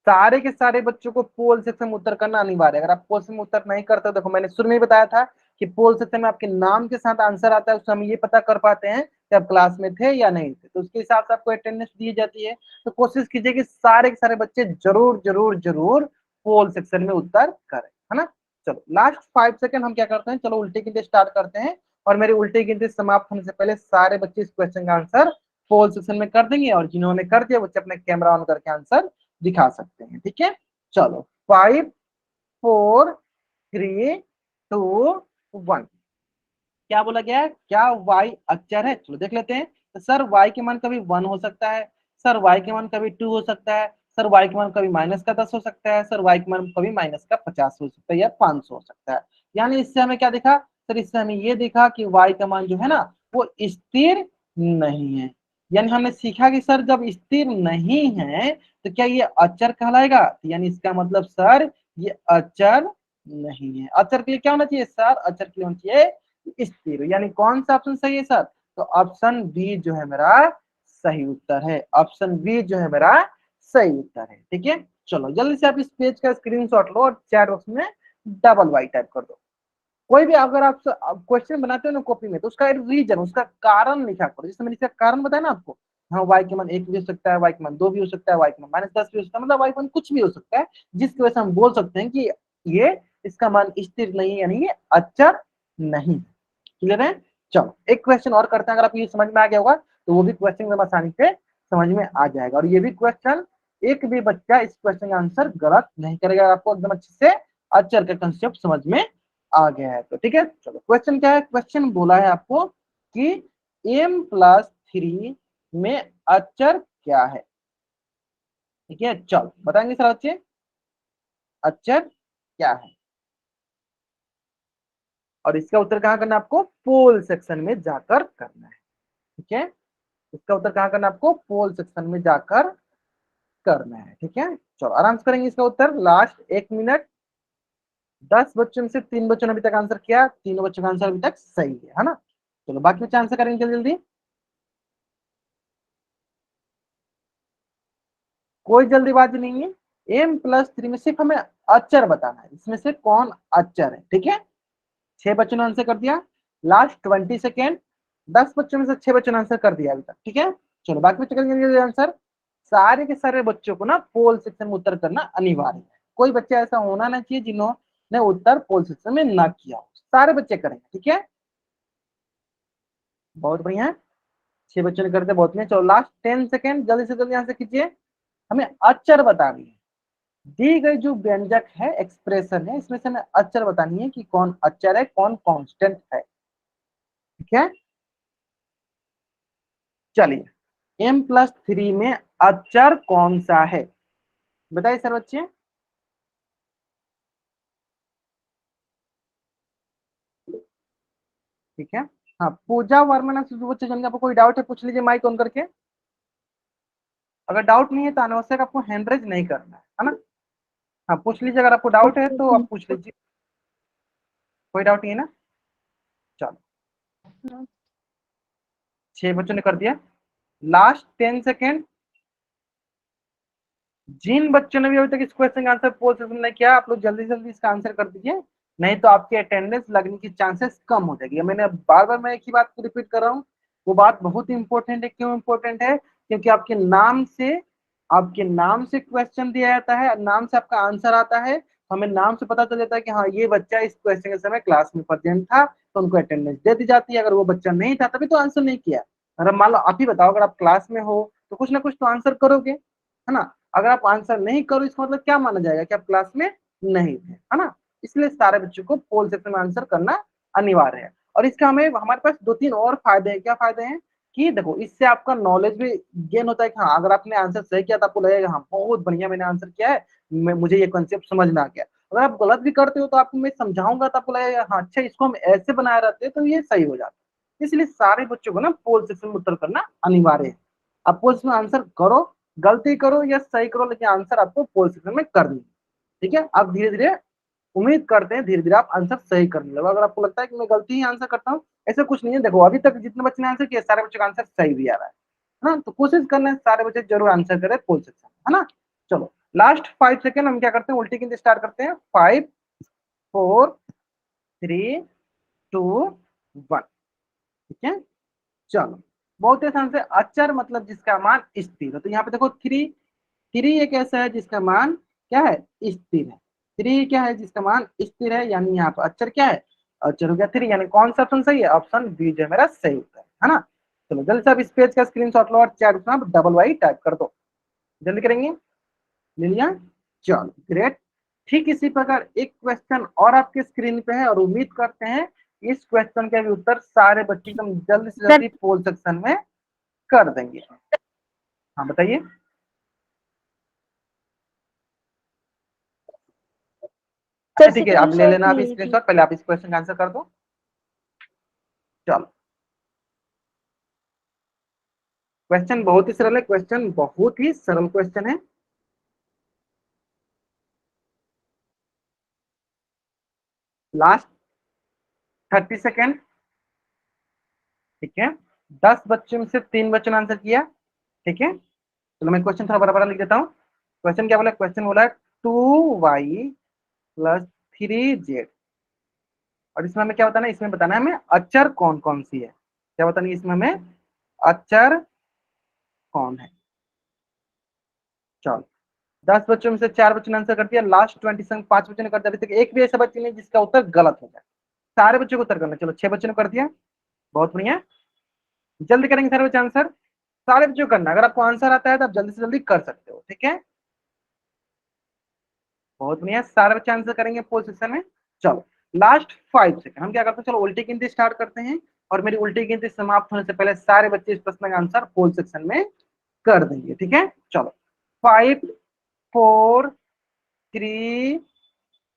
सारे के सारे बच्चों को पोल सेक्शन में उत्तर करना अनिवार्य है। अगर आप पोल सेक्शन में उत्तर नहीं करते हो, देखो मैंने शुरू में ही बताया था कि पोल सेक्शन में आपके नाम के साथ आंसर आता है, उससे हम ये पता कर पाते हैं कि आप क्लास में थे या नहीं थे, तो उसके हिसाब से आपको अटेंडेंस दी जाती है। तो कोशिश कीजिए कि सारे के सारे बच्चे जरूर जरूर जरूर पोल सेक्शन में उत्तर करें, है ना। चलो लास्ट 5 सेकंड हम क्या करते हैं, चलो उल्टी गिनती स्टार्ट करते हैं, और मेरी उल्टी गिनती समाप्त होने से पहले सारे बच्चे इस क्वेश्चन का आंसर पोल सेक्शन में कर देंगे, और जिन्होंने कर दिया बच्चे अपने कैमरा ऑन करके आंसर दिखा सकते हैं, ठीक है। चलो 5 4 3 2 1। क्या बोला गया है, क्या वाई अक्षर है? चलो देख लेते हैं। तो सर वाई के मान कभी 1 हो सकता है, सर वाई के मान कभी 2 हो सकता है, सर वाई के मान कभी -10 हो सकता है, सर वाई के मान कभी -50 हो सकता है, या 500 हो सकता है। यानी इससे हमें क्या दिखा सर, इससे हमें ये दिखा कि वाई का मान जो है ना वो स्थिर नहीं है। यानी हमने सीखा कि सर जब स्थिर नहीं है तो क्या ये अचर कहलाएगा, यानी इसका मतलब सर ये अचर नहीं है। अचर के लिए क्या होना चाहिए सर, अचर के लिए होना चाहिए स्थिर। यानी कौन सा ऑप्शन सही है सर, तो ऑप्शन बी जो है मेरा सही उत्तर है, ऑप्शन बी जो है मेरा सही उत्तर है, ठीक है। चलो जल्दी से आप इस पेज का स्क्रीनशॉट लो और चैट बॉक्स में डबल वाई टाइप कर दो। कोई भी अगर आप क्वेश्चन बनाते हो ना कॉपी में, तो उसका रीजन, उसका कारण लिखा करो। जैसे मैंने इसका कारण बताया ना आपको, हाँ वाई के मान 1 भी हो सकता है, वाई के मान 2 भी हो सकता है, वाई के मान -10 भी हो सकता है, मतलब वाई के मान कुछ भी हो सकता है, जिसकी वजह से हम बोल सकते हैं कि ये इसका मान स्थिर नहीं है, यानी ये अचर नहीं। क्लियर है। चलो एक क्वेश्चन और करते हैं, अगर आपको ये समझ में आ गया होगा तो वो भी क्वेश्चन एकदम आसानी से समझ में आ जाएगा, और ये भी क्वेश्चन एक भी बच्चा इस क्वेश्चन का आंसर गलत नहीं करेगा, आपको एकदम अच्छे से अचर का कंसेप्ट समझ में आ गया है तो ठीक है। चलो क्वेश्चन क्या है, क्वेश्चन बोला है आपको कि m+3 में अचर क्या है, ठीक है। चलो बताएंगे सर बच्चे अचर क्या है, और इसका उत्तर कहाँ करना है आपको, पोल सेक्शन में जाकर करना है, ठीक है। इसका उत्तर कहाँ करना है आपको, पोल सेक्शन में जाकर करना है, ठीक है। चलो आराम से करेंगे इसका उत्तर। Last 1 minute. 10 बच्चों में से 3 बच्चों ने अभी तक आंसर किया, तीनों बच्चों का आंसर अभी तक सही है ना। चलो बाकी बच्चे आंसर करेंगे जल्दी जल्दी, कोई जल्दीबाजी नहीं है। m+3 में सिर्फ हमें अक्षर बताना है, इसमें से कौन अक्षर है, ठीक है। 6 बच्चों ने आंसर कर दिया, लास्ट 20 सेकेंड। 10 बच्चों में से 6 बच्चों ने आंसर कर दिया अभी तक, ठीक है। चलो बाकी बच्चे करेंगे आंसर। सारे के सारे बच्चों को ना पोल सेक्शन में उत्तर करना अनिवार्य है, कोई बच्चा ऐसा होना नहीं चाहिए जिन्होंने उत्तर पोल सेक्शन में ना किया हो, सारे बच्चे करेंगे, ठीक है। बहुत बढ़िया, 6 बच्चों ने करते बहुत बढ़िया। चलो लास्ट 10 सेकेंड, जल्दी से जल्दी आंसर कीजिए। हमें अक्षर बतानी है, दी गई जो व्यंजक है एक्सप्रेशन है, इसमें से हमें अक्षर बतानी है कि कौन अक्षर है कौन कांस्टेंट है, ठीक है। चलिए m+3 में अक्षर कौन सा है, बताइए सर बच्चे। ठीक है। हाँ पूजा वर्मा नाम से जो बच्चे जिनका आपको कोई डाउट है पूछ लीजिए माइक ऑन करके। अगर डाउट नहीं है तो अनावश्यक आपको हैंड रेज नहीं करना है ना। हाँ पूछ लीजिए, अगर आपको डाउट है तो आप पूछ लीजिए, कोई डाउट नहीं है ना। चलो 6 बच्चों ने कर दिया, लास्ट 10 सेकेंड। जिन बच्चों ने भी अभी तक इस क्वेश्चन का आंसर पोल सेशन नहीं किया, आप लोग जल्दी जल्दी इसका आंसर कर दीजिए, नहीं तो आपकी अटेंडेंस लगने की चांसेस कम हो जाएगी। मैंने बार बार मैं एक ही बात को रिपीट कर रहा हूँ, वो बात बहुत इंपॉर्टेंट है। क्यों इंपॉर्टेंट है, क्योंकि आपके नाम से क्वेश्चन दिया जाता है, नाम से आपका आंसर आता है, हमें नाम से पता चल जाता है कि हाँ ये बच्चा इस क्वेश्चन के समय क्लास में प्रेजेंट था, तो उनको अटेंडेंस दे दी जाती है। अगर वो बच्चा नहीं था तभी तो आंसर नहीं किया। अगर मान लो आप ही बताओ, अगर आप क्लास में हो तो कुछ ना कुछ तो आंसर करोगे, है ना। अगर आप आंसर नहीं करो इसका मतलब क्या माना जाएगा कि आप क्लास में नहीं थे, है ना। इसलिए सारे बच्चों को पोल सेक्शन में आंसर करना अनिवार्य है। और इसका हमें हमारे पास 2-3 और फायदे हैं। क्या फायदे हैं कि देखो इससे आपका नॉलेज भी गेन होता है कि हाँ अगर आपने आंसर सही किया तो आपको लगेगा हाँ बहुत बढ़िया मैंने आंसर किया है, मुझे ये कॉन्सेप्ट समझ में आ गया। अगर आप गलत भी करते हो तो आपको मैं समझाऊंगा तो आपको लगेगा हाँ अच्छा इसको हम ऐसे बनाए रहते तो ये सही हो जाता। इसलिए सारे बच्चों को ना पोल सेक्शन में उत्तर करना अनिवार्य है। आप पोल सेक्शन में आंसर करो, गलती करो या सही करो, लेकिन आंसर आपको पोल सेक्शन में करनी है, ठीक है। आप धीरे धीरे उम्मीद करते हैं धीरे धीरे आप आंसर सही करने लगो। अगर आपको लगता है कि मैं गलती ही आंसर करता हूँ, ऐसा कुछ नहीं है। देखो अभी तक जितने बच्चे ने आंसर किया सारे बच्चों का आंसर सही भी आ रहा है ना। तो कोशिश करना है सारे बच्चे जरूर आंसर करें पोल सेक्शन, है ना। चलो लास्ट 5 सेकेंड हम क्या करते हैं, उल्टी गिनती स्टार्ट करते हैं। 5 4 3 2 1। ठीक है, चलो बहुत ही आसान से, अचर मतलब जिसका मान स्थिर है। तो यहाँ पे देखो थ्री, थ्री एक ऐसा है जिसका मान क्या है, स्थिर है। थ्री क्या है जिसका मान स्थिर है, यानी यहाँ पर अचर क्या है, अचर हो गया थ्री। यानी कौन सा ऑप्शन सही है, ऑप्शन बी जो है मेरा सही उत्तर है ना। चलो जल्दी से आप इस पेज का स्क्रीनशॉट लो और चैट में आप डबल वाई टाइप कर दो, जल्दी करेंगे। ले लिया, चलो ग्रेट। ठीक इसी प्रकार एक क्वेश्चन और आपके स्क्रीन पे है, और उम्मीद करते हैं इस क्वेश्चन के भी उत्तर सारे बच्चे एकदम जल्दी से सर जल्दी पोल सेक्शन में कर देंगे। हाँ बताइए। अच्छा सर ठीक है, आप ले स्क्रीनशॉट लेना अभी लिए थी। स्क्रीनशॉट, पहले आप इस क्वेश्चन का आंसर कर दो। चलो क्वेश्चन बहुत ही सरल है, क्वेश्चन बहुत ही सरल क्वेश्चन है। Last 30 second. ठीक है, 10 बच्चों में से 3 बच्चों ने आंसर किया। ठीक है, चलो मैं क्वेश्चन थोड़ा बड़ा बड़ा लिख देता हूँ। क्वेश्चन क्या बोला, क्वेश्चन बोला 2y + 3z। और इसमें हमें क्या बताना है, इसमें बताना है हमें अचर कौन कौन सी है। क्या बताना है इसमें हमें, अचर कौन है। चलो 10 बच्चों में से 4 बच्चों ने आंसर कर दिया, लास्ट 20 5 बच्चों ने कर दिया। अभी तक एक भी ऐसा बच्चा नहीं जिसका उत्तर गलत हो जाए, सारे बच्चों को उत्तर करना। चलो 6 बच्चों ने कर दिया, बहुत बढ़िया। जल्दी करेंगे सारे बच्चे आंसर, सारे बच्चों को करना। अगर आपको आंसर आता है तो आप जल्दी से जल्दी कर सकते हो। ठीक है, बहुत बढ़िया, सारे बच्चे आंसर करेंगे पोल सेक्शन में। चलो लास्ट 5 सेकंड हम क्या करते हैं, चलो उल्टी गिनती स्टार्ट करते हैं, और मेरी उल्टी गिनती समाप्त होने से पहले सारे बच्चे इस प्रश्न का आंसर पोल सेक्शन में कर देंगे। ठीक है, चलो 5 4 3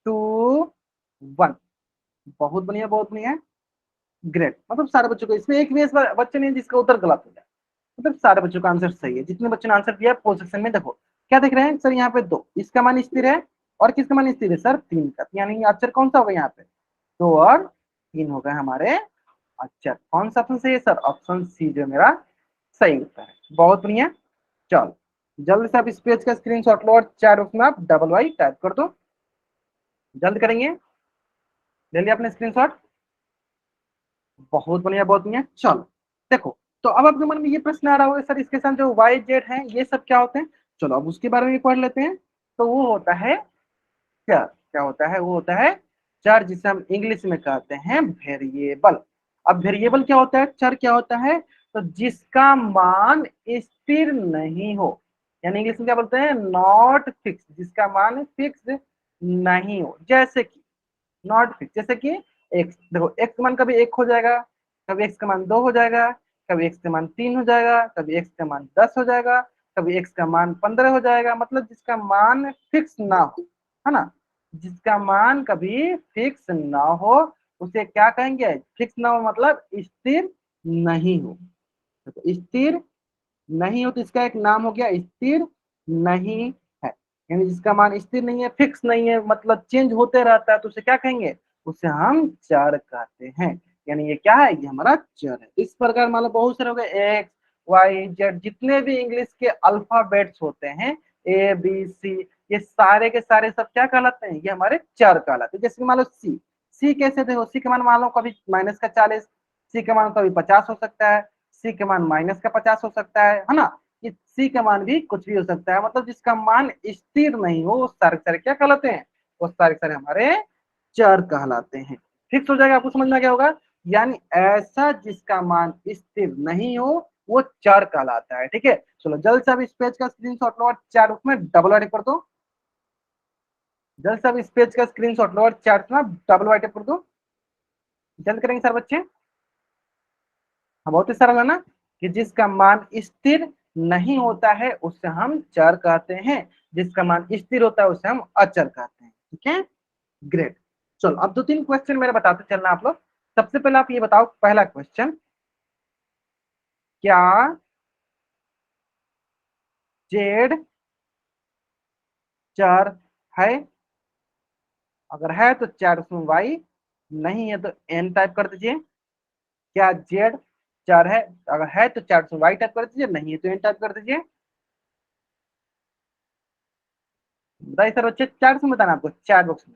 2 1। बहुत बढ़िया, बहुत बढ़िया, ग्रेट। मतलब सारे बच्चों को, इसमें एक भी ऐसा बच्चे नहीं जिसका उत्तर गलत हो जाए, मतलब सारे बच्चों का आंसर सही है। जितने बच्चों ने आंसर दिया पोल सेक्शन में देखो क्या देख रहे हैं सर, यहाँ पे 2, इसका मान स्थिर है, और किसका मान स्थिर है सर, 3 का। यानी अक्षर कौन सा होगा यहाँ पे, 2 और 3 हो गए हमारे अक्षर। कौन सा ऑप्शन सही है सर, ऑप्शन सी जो मेरा सही उत्तर है। बहुत बढ़िया, चलो जल्दी से आप इस पेज का स्क्रीनशॉट लो और चार उसमें आप डबल वाई टाइप कर दो, जल्द करेंगे। ले लिया अपने स्क्रीनशॉट, बहुत बढ़िया, बहुत बढ़िया। चलो देखो, तो अब आपके मन में ये प्रश्न आ रहा होगा सर इसके साथ जो वाई जेड है ये सब क्या होते हैं। चलो अब उसके बारे में भी पढ़ लेते हैं। तो वो होता है चर, क्या होता है, वो होता है चर, जिसे हम इंग्लिश में कहते हैं वेरिएबल। अब वेरिएबल क्या होता है, चर क्या होता है, तो जिसका मान स्थिर नहीं हो, यानी इंग्लिश में क्या बोलते हैं, नॉट फिक्स, जिसका मान फिक्स नहीं हो। जैसे कि नॉट फिक्स, जैसे कि एक्स, देखो एक्स का मान कभी 1 हो जाएगा, कभी एक्स का मान 2 हो जाएगा, कभी एक्स का मान 3 हो जाएगा, कभी एक्स का मान 10 हो जाएगा, कभी एक्स का मान 15 हो जाएगा। मतलब जिसका मान फिक्स ना हो, है ना, जिसका मान कभी फिक्स ना हो उसे क्या कहेंगे, फिक्स ना हो मतलब स्थिर नहीं हो। तो स्थिर नहीं हो तो इसका एक नाम हो गया स्थिर नहीं है। यानी जिसका मान स्थिर नहीं है, फिक्स नहीं है, मतलब चेंज होते रहता है, तो उसे क्या कहेंगे, उसे हम चर कहते हैं। यानी ये क्या है, ये हमारा चर है। इस प्रकार मान लो बहुत सारे हो गए, एक्स वाई जेड, जितने भी इंग्लिश के अल्फाबेट्स होते हैं, ए बी सी, ये सारे के सारे सब क्या कहलाते हैं, ये हमारे चर कहलाते हैं। जैसे मान लो सी, सी कैसे देखो, सी का मान मान लो कभी -40, सी का मान कभी 50 हो सकता है, सी का मान -50 हो सकता है ना। ये सी का मान भी कुछ भी हो सकता है, मतलब जिसका मान स्थिर नहीं हो वो सारे सारे क्या कहलाते हैं, वो सारे सारे हमारे चर कहलाते हैं। फिक्स हो जाएगा, आपको समझ में आ गया होगा। यानी ऐसा जिसका मान स्थिर नहीं हो वो चर कहलाता है। ठीक है, चलो जल्द से अब इस पेज का स्क्रीनशॉट लो और चार उसमें डबल वाइट कर दो। जल्द से अब इस पेज का स्क्रीनशॉट लो और चार में डबल वाइट कर दो, जल्द करेंगे सर बच्चे। हाँ, बहुत ही सरल है ना, कि जिसका मान स्थिर नहीं होता है उससे हम चर कहते हैं, जिसका मान स्थिर होता है उसे हम अचर कहते हैं। ठीक है, ग्रेट। चलो अब 2-3 क्वेश्चन मेरे बताते चलना आप लोग। सबसे पहले आप ये बताओ, पहला क्वेश्चन, क्या जेड चर है, अगर है तो चर उसमें वाई, नहीं है तो एन टाइप कर दीजिए। क्या जेड चर है, अगर है तो चर उसमें वाई टाइप कर दीजिए, नहीं है तो एन टाइप कर दीजिए। बताइए सर बच्चे, चार से बताना आपको, चैट बॉक्स में।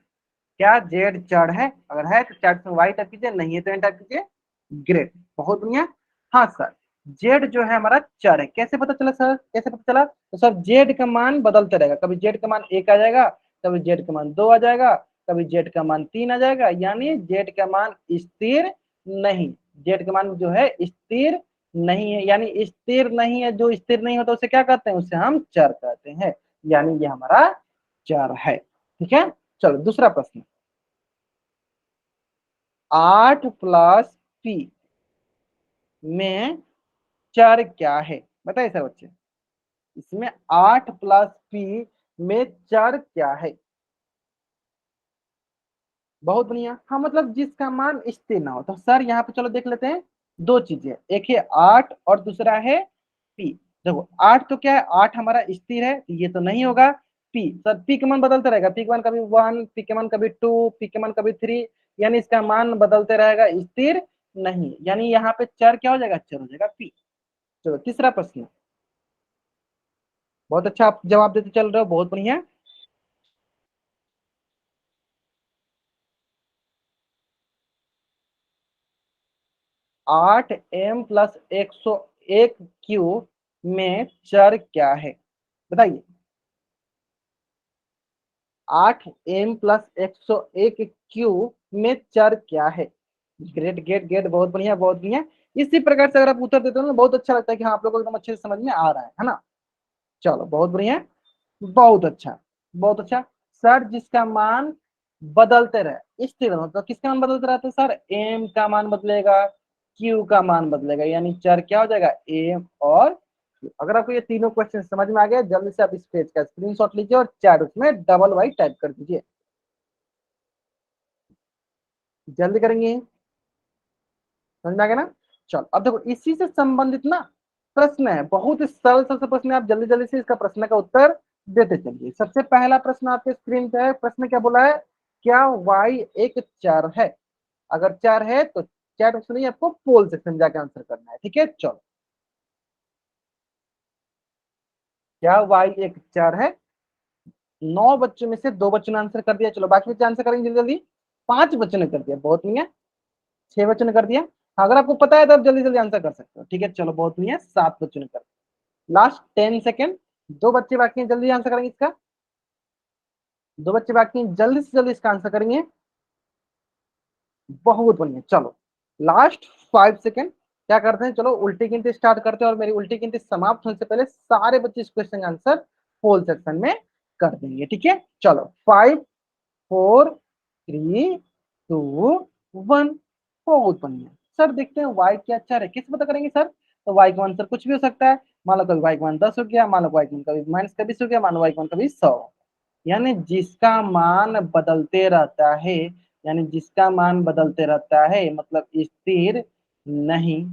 क्या जेड चर है? अगर है तो चैट में वाई टाइप कीजिए, नहीं है तो एन टाइप कीजिए। ग्रेट, बहुत बढ़िया। हाँ सर, जेड जो है हमारा चर है। कैसे पता चला सर, कैसे पता चला? तो सर जेड का मान बदलते रहेगा, कभी जेड का मान 1 आ जाएगा, कभी जेड का मान 2 आ जाएगा, कभी जेड का मान 3 आ जाएगा, यानी जेड का मान स्थिर नहीं। जेड का मान जो है स्थिर नहीं है, यानी स्थिर नहीं है। जो स्थिर नहीं होता उसे क्या कहते हैं? उसे हम चर कहते हैं, यानी ये हमारा चर है। ठीक है, चलो दूसरा प्रश्न। 8 प्लस पी में चर क्या है? बताइए सर बच्चे, इसमें 8 प्लस पी में चर क्या है? बहुत बढ़िया। हाँ, मतलब जिसका मान स्थिर ना हो। तो सर यहाँ पे चलो देख लेते हैं, दो चीजें, एक है 8 और दूसरा है पी। देखो 8 तो क्या है, 8 हमारा स्थिर है, ये तो नहीं होगा। पी, सर पी का मान बदलता रहेगा, पी का मान कभी 1, पी का मान कभी 2, पी का मान कभी 3, यानी इसका मान बदलते रहेगा, स्थिर नहीं, यानी यहाँ पे चर क्या हो जाएगा? चर हो जाएगा पी। चलो तीसरा प्रश्न। बहुत अच्छा, आप जवाब देते चल रहे हो, बहुत बढ़िया। 8m प्लस 101 में चर क्या है? बताइए। 8m प्लस 101 में चर क्या है? ग्रेट ग्रेट ग्रेट, बहुत बढ़िया बहुत बढ़िया। इसी प्रकार से अगर आप उत्तर देते हो ना, बहुत अच्छा लगता है कि हाँ आप लोगों को एकदम अच्छे से समझ में आ रहा है ना। चलो बहुत बढ़िया, बहुत अच्छा, बहुत अच्छा। सर जिसका मान बदलते रहे, स्थिर मतलब किसका मान बदलते रहता है सर? एम का मान बदलेगा, क्यू का मान बदलेगा, यानी चर क्या हो जाएगा? एम और Q। अगर आपको ये तीनों क्वेश्चन समझ में आ गया, जल्दी से आप इस पेज का स्क्रीनशॉट लीजिए और चैट उसमें डबल वाई टाइप कर दीजिए। जल्दी करेंगे, समझ में आ गया ना? चलो अब देखो, इसी से संबंधित ना प्रश्न है, बहुत ही सरल सरल प्रश्न है, आप जल्दी जल्दी से इसका प्रश्न का उत्तर देते चलिए। सबसे पहला प्रश्न आपके स्क्रीन पे है, प्रश्न क्या बोला है? क्या y एक चर है? अगर चर है तो चैट ऑप्शन नहीं, आपको पोल सेक्शन जाके आंसर करना है। ठीक है, चलो। क्या y एक चर है? 9 बच्चों में से 2 बच्चों ने आंसर कर दिया, चलो बाकी बच्चे आंसर करेंगे जल्दी जल्दी। 5 बच्चों ने कर दिया, बहुत नहीं है। 6 बच्चों ने कर दिया। हाँ, अगर आपको पता है तो आप जल्दी जल्दी आंसर कर सकते हो। ठीक है, चलो बहुत नहीं है। 7 बच्चों ने कर दिया। लास्ट 10 सेकेंड, 2 बच्चे बाकी हैं, जल्दी आंसर करेंगे इसका। 2 बच्चे बाकी हैं, जल्दी से जल्दी इसका आंसर करेंगे। बहुत बढ़िया, चलो लास्ट 5 सेकेंड। क्या करते हैं, चलो उल्टी गिनती स्टार्ट करते हैं, और मेरी उल्टी गिनती समाप्त होने से पहले सारे बच्चे इस क्वेश्चन का आंसर पोल सेक्शन में कर देंगे। ठीक है, चलो 5, 4, 3, 2, 1। बहुत बढ़िया। सर देखते हैं वाई क्या अच्छा है, किस पता करेंगे सर? तो वाई का आंसर कुछ भी हो सकता है। मान लो कभी वाई का मान 10 हो गया, मान लो वाई का मान कभी -20 हो गया, मान लो वाई का मान कभी 100। यानी जिसका मान बदलते रहता है, यानी जिसका मान बदलते रहता है मतलब स्थिर नहीं,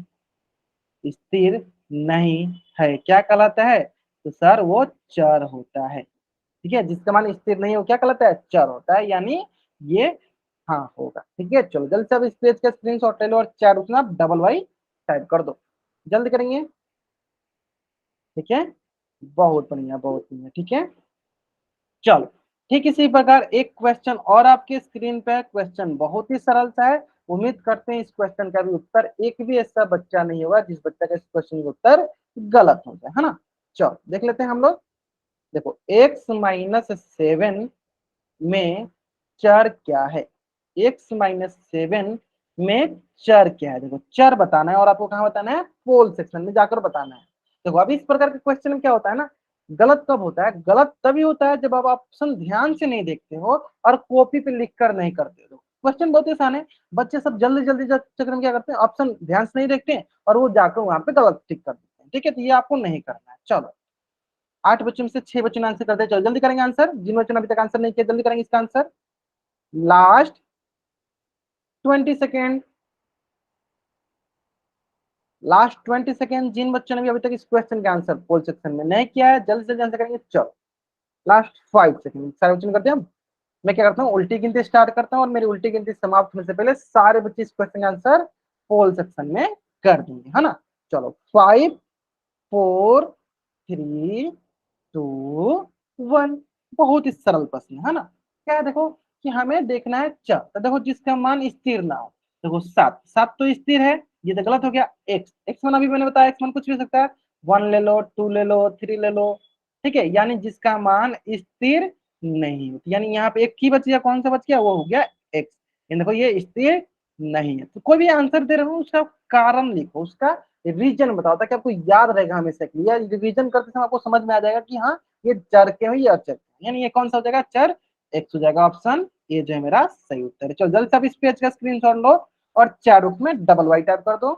स्थिर नहीं है, क्या कहलाता है? तो सर वो चर होता है। ठीक है, जिसका मान स्थिर नहीं हो क्या कहलाता है? चर होता है, यानी ये हाँ होगा। ठीक है, चलो जल्दी से अब इस पेज का स्क्रीनशॉट ले लो और चैट उसमें आप डबल वाई टाइप कर दो, जल्दी करेंगे। ठीक है, बहुत बढ़िया बहुत बढ़िया। ठीक है, चलो ठीक इसी प्रकार एक क्वेश्चन और आपके स्क्रीन पे, क्वेश्चन बहुत ही सरल सा है। उम्मीद करते हैं इस क्वेश्चन का भी उत्तर, एक भी ऐसा बच्चा नहीं होगा जिस बच्चा का इस क्वेश्चन का उत्तर गलत हो जाए, है ना। चलो देख लेते हैं हम लोग। देखो x-7 में चर क्या है? x-7 में चर क्या है? देखो चर बताना है, और आपको कहाँ बताना है? पोल सेक्शन में जाकर बताना है। देखो अभी इस प्रकार के क्वेश्चन में क्या होता है ना, गलत कब होता है? गलत तभी होता है जब आप ऑप्शन ध्यान से नहीं देखते हो और कॉपी पे लिख कर नहीं करते हो। क्वेश्चन बहुत आसान है, बच्चे सब जल्दी जल्दी चक्कर में क्या करते हैं, ऑप्शन ध्यान से नहीं देखते हैं और वो जाकर वहां पे गलत टिक कर देते हैं। ठीक है, तो ये आपको नहीं करना है। चलो 8 बच्चों में से 6 बच्चों ने आंसर कर दिया, चलो जल्दी करेंगे आंसर। जिन बच्चों ने अभी तक आंसर नहीं किया जल्दी करेंगे इसका answer. Last 20 second, last 20 second. जिन बच्चों ने भी अभी तक इस क्वेश्चन का आंसर पोल सेक्शन में नहीं किया है जल्दी से जल्दी आंसर करेंगे। चलो लास्ट 5 सेकेंड, सारे बच्चों ने कर दिया। मैं क्या करता हूँ, उल्टी गिनती स्टार्ट करता हूँ और मेरी उल्टी गिनती समाप्त होने से पहले सारे बच्चे इस क्वेश्चन का आंसर पोल सेक्शन में कर देंगे, है ना। चलो 5, 4, 3, 2, 1। बहुत ही सरल प्रश्न है ना। क्या है देखो, कि हमें देखना है च, तो देखो जिसका मान स्थिर ना हो, देखो 7, 7 तो स्थिर है, ये तो गलत हो गया। एक्स, एक्स मान अभी मैंने बताया एक्स मान कुछ भी हो सकता है, 1 ले लो, 2 ले लो, 3 ले लो, ठीक है, यानी जिसका मान स्थिर नहीं हो, यानी यहाँ पे एक ही बच गया, कौन सा बच गया, वो हो गया एक्स। देखो ये स्थिर नहीं है, तो कोई भी आंसर दे रहे हो उसका कारण लिखो, उसका रीजन बताओ, ताकि आपको याद रहेगा हमेशा के लिए, रिवीजन करते समय आपको समझ में आ जाएगा कि हाँ ये चर के हुई, अचर, यानी ये कौन सा हो जाएगा, चर एक्स हो जाएगा। ऑप्शन ए जो है मेरा सही उत्तर है। चलो जल्दी से आप इस पेज का स्क्रीनशॉट लो और चार में डबल वाई टाइप कर दो।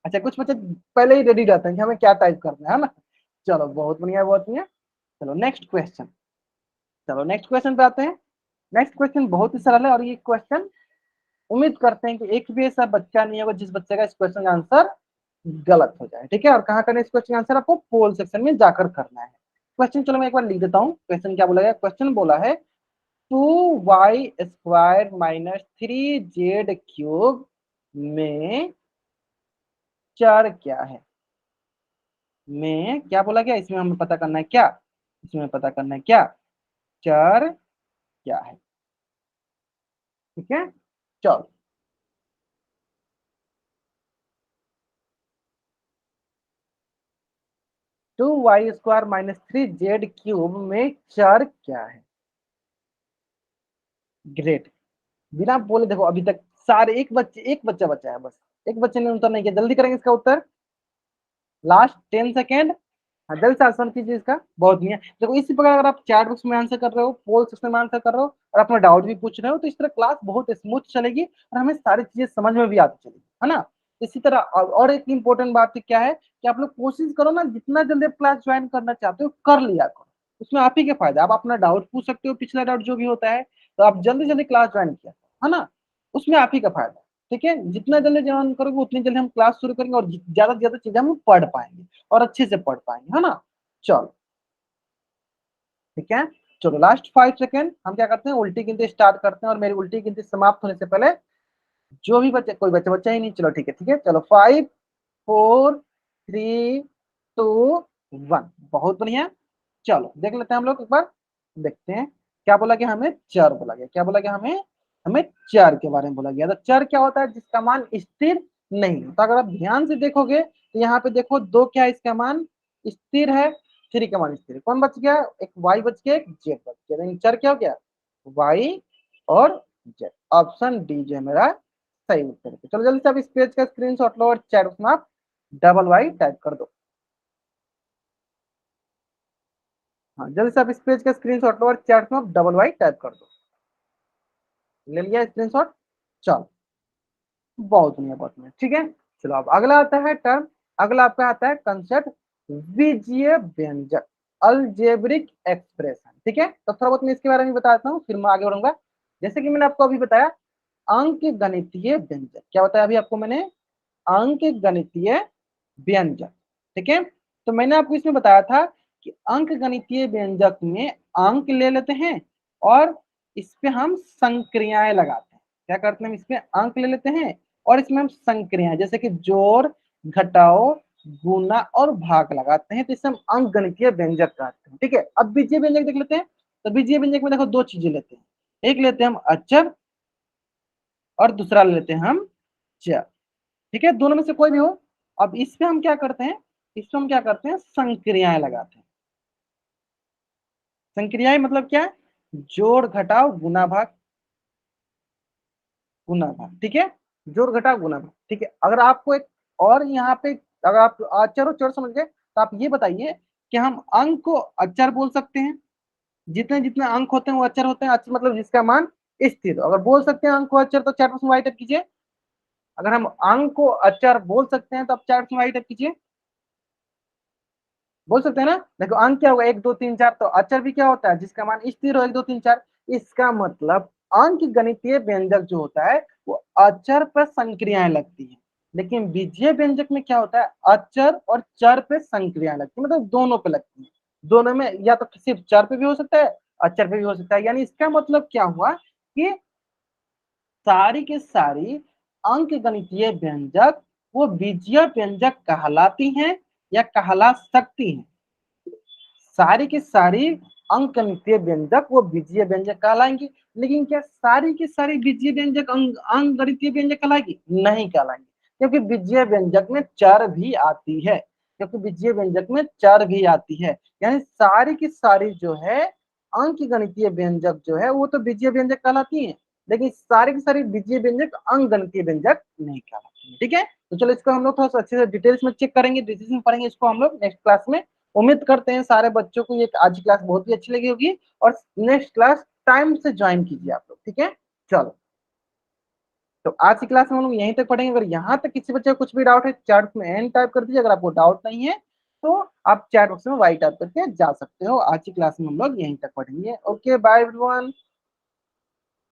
अच्छा, कुछ बच्चे पहले ही रेडी रहते हैं कि हमें क्या टाइप करना है ना। चलो बहुत बढ़िया, बहुत बढ़िया। चलो नेक्स्ट क्वेश्चन, चलो नेक्स्ट क्वेश्चन पे आते हैं। नेक्स्ट क्वेश्चन बहुत ही सरल है, और ये क्वेश्चन उम्मीद करते हैं कि एक भी ऐसा बच्चा नहीं होगा जिस बच्चे का इस क्वेश्चन का आंसर गलत हो जाए, ठीक है। और कहाँ करना है इस क्वेश्चन का आंसर, आपको पोल सेक्शन में जाकर करना है क्वेश्चन। चलो मैं एक बार लिख देता हूँ, क्वेश्चन क्या बोला गया, क्वेश्चन बोला है 2y² माइनस 3z³ में चर क्या है, में क्या बोला गया, इसमें हमें पता करना है क्या, इसमें पता करना है क्या, चर क्या है, ठीक है। चलो 2y² माइनस 3z³ में चर क्या है। ग्रेट, बिना बोले देखो अभी तक सारे एक बच्चा बचा है, बस एक बच्चे ने उत्तर नहीं किया, जल्दी करेंगे इसका उत्तर, लास्ट 10 सेकेंड। हाँ जल्दी से आंसर कीजिए इसका, बहुत नहीं है। देखो इसी प्रकार अगर आप चैट बॉक्स में आंसर कर रहे हो, पोल सेक्शन में आंसर कर रहे हो, और अपना डाउट भी पूछ रहे हो, तो इस तरह क्लास बहुत स्मूथ चलेगी और हमें सारी चीजें समझ में भी आती चलेगी, है ना। इसी तरह और एक इंपॉर्टेंट बात क्या है कि आप लोग कोशिश करो ना, जितना जल्दी क्लास ज्वाइन करना चाहते हो कर लिया करो, उसमें आप ही के फायदा, आप अपना डाउट पूछ सकते हो, पिछला डाउट जो भी होता है, तो आप जल्दी जल्दी क्लास ज्वाइन किया, है ना, उसमें आप ही का फायदा, ठीक है। जितना जल्दी ज्वाइन करोगे उतनी जल्दी हम क्लास शुरू करेंगे, और ज्यादा से ज्यादा चीजें हम पढ़ पाएंगे और अच्छे से पढ़ पाएंगे, है ना। चलो ठीक है, चलो लास्ट 5 सेकेंड हम क्या करते हैं, उल्टी गिनती स्टार्ट करते हैं, और मेरी उल्टी गिनती समाप्त होने से पहले जो भी बच्चे, कोई बच्चा बच्चा ही नहीं, चलो ठीक है, ठीक है, चलो 5 4 3 2 1, बहुत बढ़िया। चलो देख लेते हैं हम लोग एक बार, देखते हैं क्या बोला गया, हमें चर बोला गया, क्या बोला गया हमें, हमें चर के बारे में बोला गया। तो चर क्या होता है, जिसका मान स्थिर नहीं, तो अगर आप ध्यान से देखोगे तो यहाँ पे देखो दो क्या है, इसका मान स्थिर है, 3 का मान स्थिर है, कौन बच गया, एक y बच गया, एक z बच गया, लेकिन चर क्या हो गया, y और z। ऑप्शन डी जो है मेरा सही उत्तर है। चलो जल्दी से आप इस पेज का स्क्रीनशॉट लो और चैट में आप डबल वाई टाइप कर दो। हाँ जल्दी से आप इस पेज का स्क्रीनशॉट लो और चैट में आप डबल वाई टाइप कर दो। ले लिया स्क्रीनशॉट, चलो बहुत बढ़िया, बहुत बढ़िया, ठीक है। चलो अब अगला आता है टर्म, अगला आपका आता है कंसेप्ट बीजीय व्यंजक, अलजेब्रिक एक्सप्रेशन, ठीक है। तो थोड़ा बहुत मैं इसके बारे में बताता हूँ, फिर मैं आगे बढ़ूंगा। जैसे कि मैंने आपको अभी बताया, अंक गणितीय व्यंजक, क्या बताया अभी आपको मैंने, अंक गणितीय व्यंजक, ठीक है। तो मैंने आपको इसमें बताया था कि अंक गणितीय व्यंजक में अंक ले लेते हैं और इस पे हम संक्रियाएं लगाते हैं, क्या करते हैं, हम इसमें अंक ले लेते हैं और इसमें हम संक्रियाएं जैसे कि जोड़, घटाओ, गुना और भाग लगाते हैं, तो इसे हम अंक गणितीय व्यंजक कहते हैं, ठीक है। अब बीजीय व्यंजक देख लेते हैं। तो बीजीय व्यंजक में देखो दो चीजें लेते हैं, एक लेते हैं हम अचर और दूसरा लेते हैं हम चर, ठीक है, दोनों में से कोई भी हो। अब इस पे हम क्या करते हैं, इस पे हम क्या करते हैं, संक्रियाएं लगाते हैं। संक्रियाएं मतलब क्या, जोड़ घटाव गुना भाग, गुना भाग, ठीक है, जोड़ घटाव गुना भाग, ठीक है। अगर आपको एक और यहाँ पे, अगर आप अचर और चर समझ गए तो आप ये बताइए कि हम अंक को अचर बोल सकते हैं, जितने जितने अंक होते हैं वो अचर होते हैं, अचर मतलब जिसका मान स्थिर हो। अगर बोल सकते हैं अंक को अचर तो चैट बॉक्स में राइट अप कीजिए, अगर हम अंक को अचर बोल सकते हैं तो आप चैट बॉक्स में राइट अप कीजिए, बोल सकते हैं ना। देखो अंक क्या होगा, 1 2 3 4, तो अचर भी क्या होता है, जिसका मान स्थिर हो, 1 2 3 4। इसका मतलब अंक गणितीय व्यंजक जो होता है वो अचर पर संक्रियाएं लगती है, लेकिन बीजीय व्यंजक में क्या होता है, अचर और चर पे संक्रियाएं लगती है, मतलब दोनों पे लगती है। दोनों में या तो सिर्फ चर पे भी हो सकता है, अचर पे भी हो सकता है, यानी इसका मतलब क्या हुआ कि सारी के सारी अंक गणितीय व्यंजक वो बीजीय व्यंजक कहलाती हैं या कहला सकती हैं, सारी की सारी अंक गणितीय व्यंजक वो बीजीय व्यंजक कहलाएंगे। लेकिन क्या सारी की सारी बीजीय व्यंजक अंक गणितीय व्यंजक कहलाएगी? नहीं कहलाएंगे, क्योंकि बीजीय व्यंजक में चर भी आती है, क्योंकि बीजीय व्यंजक में चर भी आती है। यानी सारी की सारी जो है अंक गणितीय व्यंजक जो है वो तो बीजीय व्यंजक कहलाती है, लेकिन सारी की सारी बीजीय व्यंजक अंक गणितीय व्यंजक नहीं कहलाती है। ठीक है, तो चलो इसको हम लोग थोड़ा सा अच्छे से डिटेल्स में चेक करेंगे, डिटेल्स में पढ़ेंगे इसको हम लोग नेक्स्ट क्लास में। उम्मीद करते हैं सारे बच्चों को ये आज की क्लास बहुत ही अच्छी लगी होगी, और नेक्स्ट क्लास टाइम से ज्वाइन कीजिए आप लोग। ठीक है, चलो तो आज की क्लास में हम लोग यहीं तक पढ़ेंगे। अगर यहाँ तक किसी बच्चे को कुछ भी डाउट है चैट में एन टाइप कर दीजिए, अगर आपको डाउट नहीं है तो आप चैट बॉक्स में वाई टाइप करके जा सकते हो। आज की क्लास में हम लोग यहीं तक पढ़ेंगे। Okay bye everyone.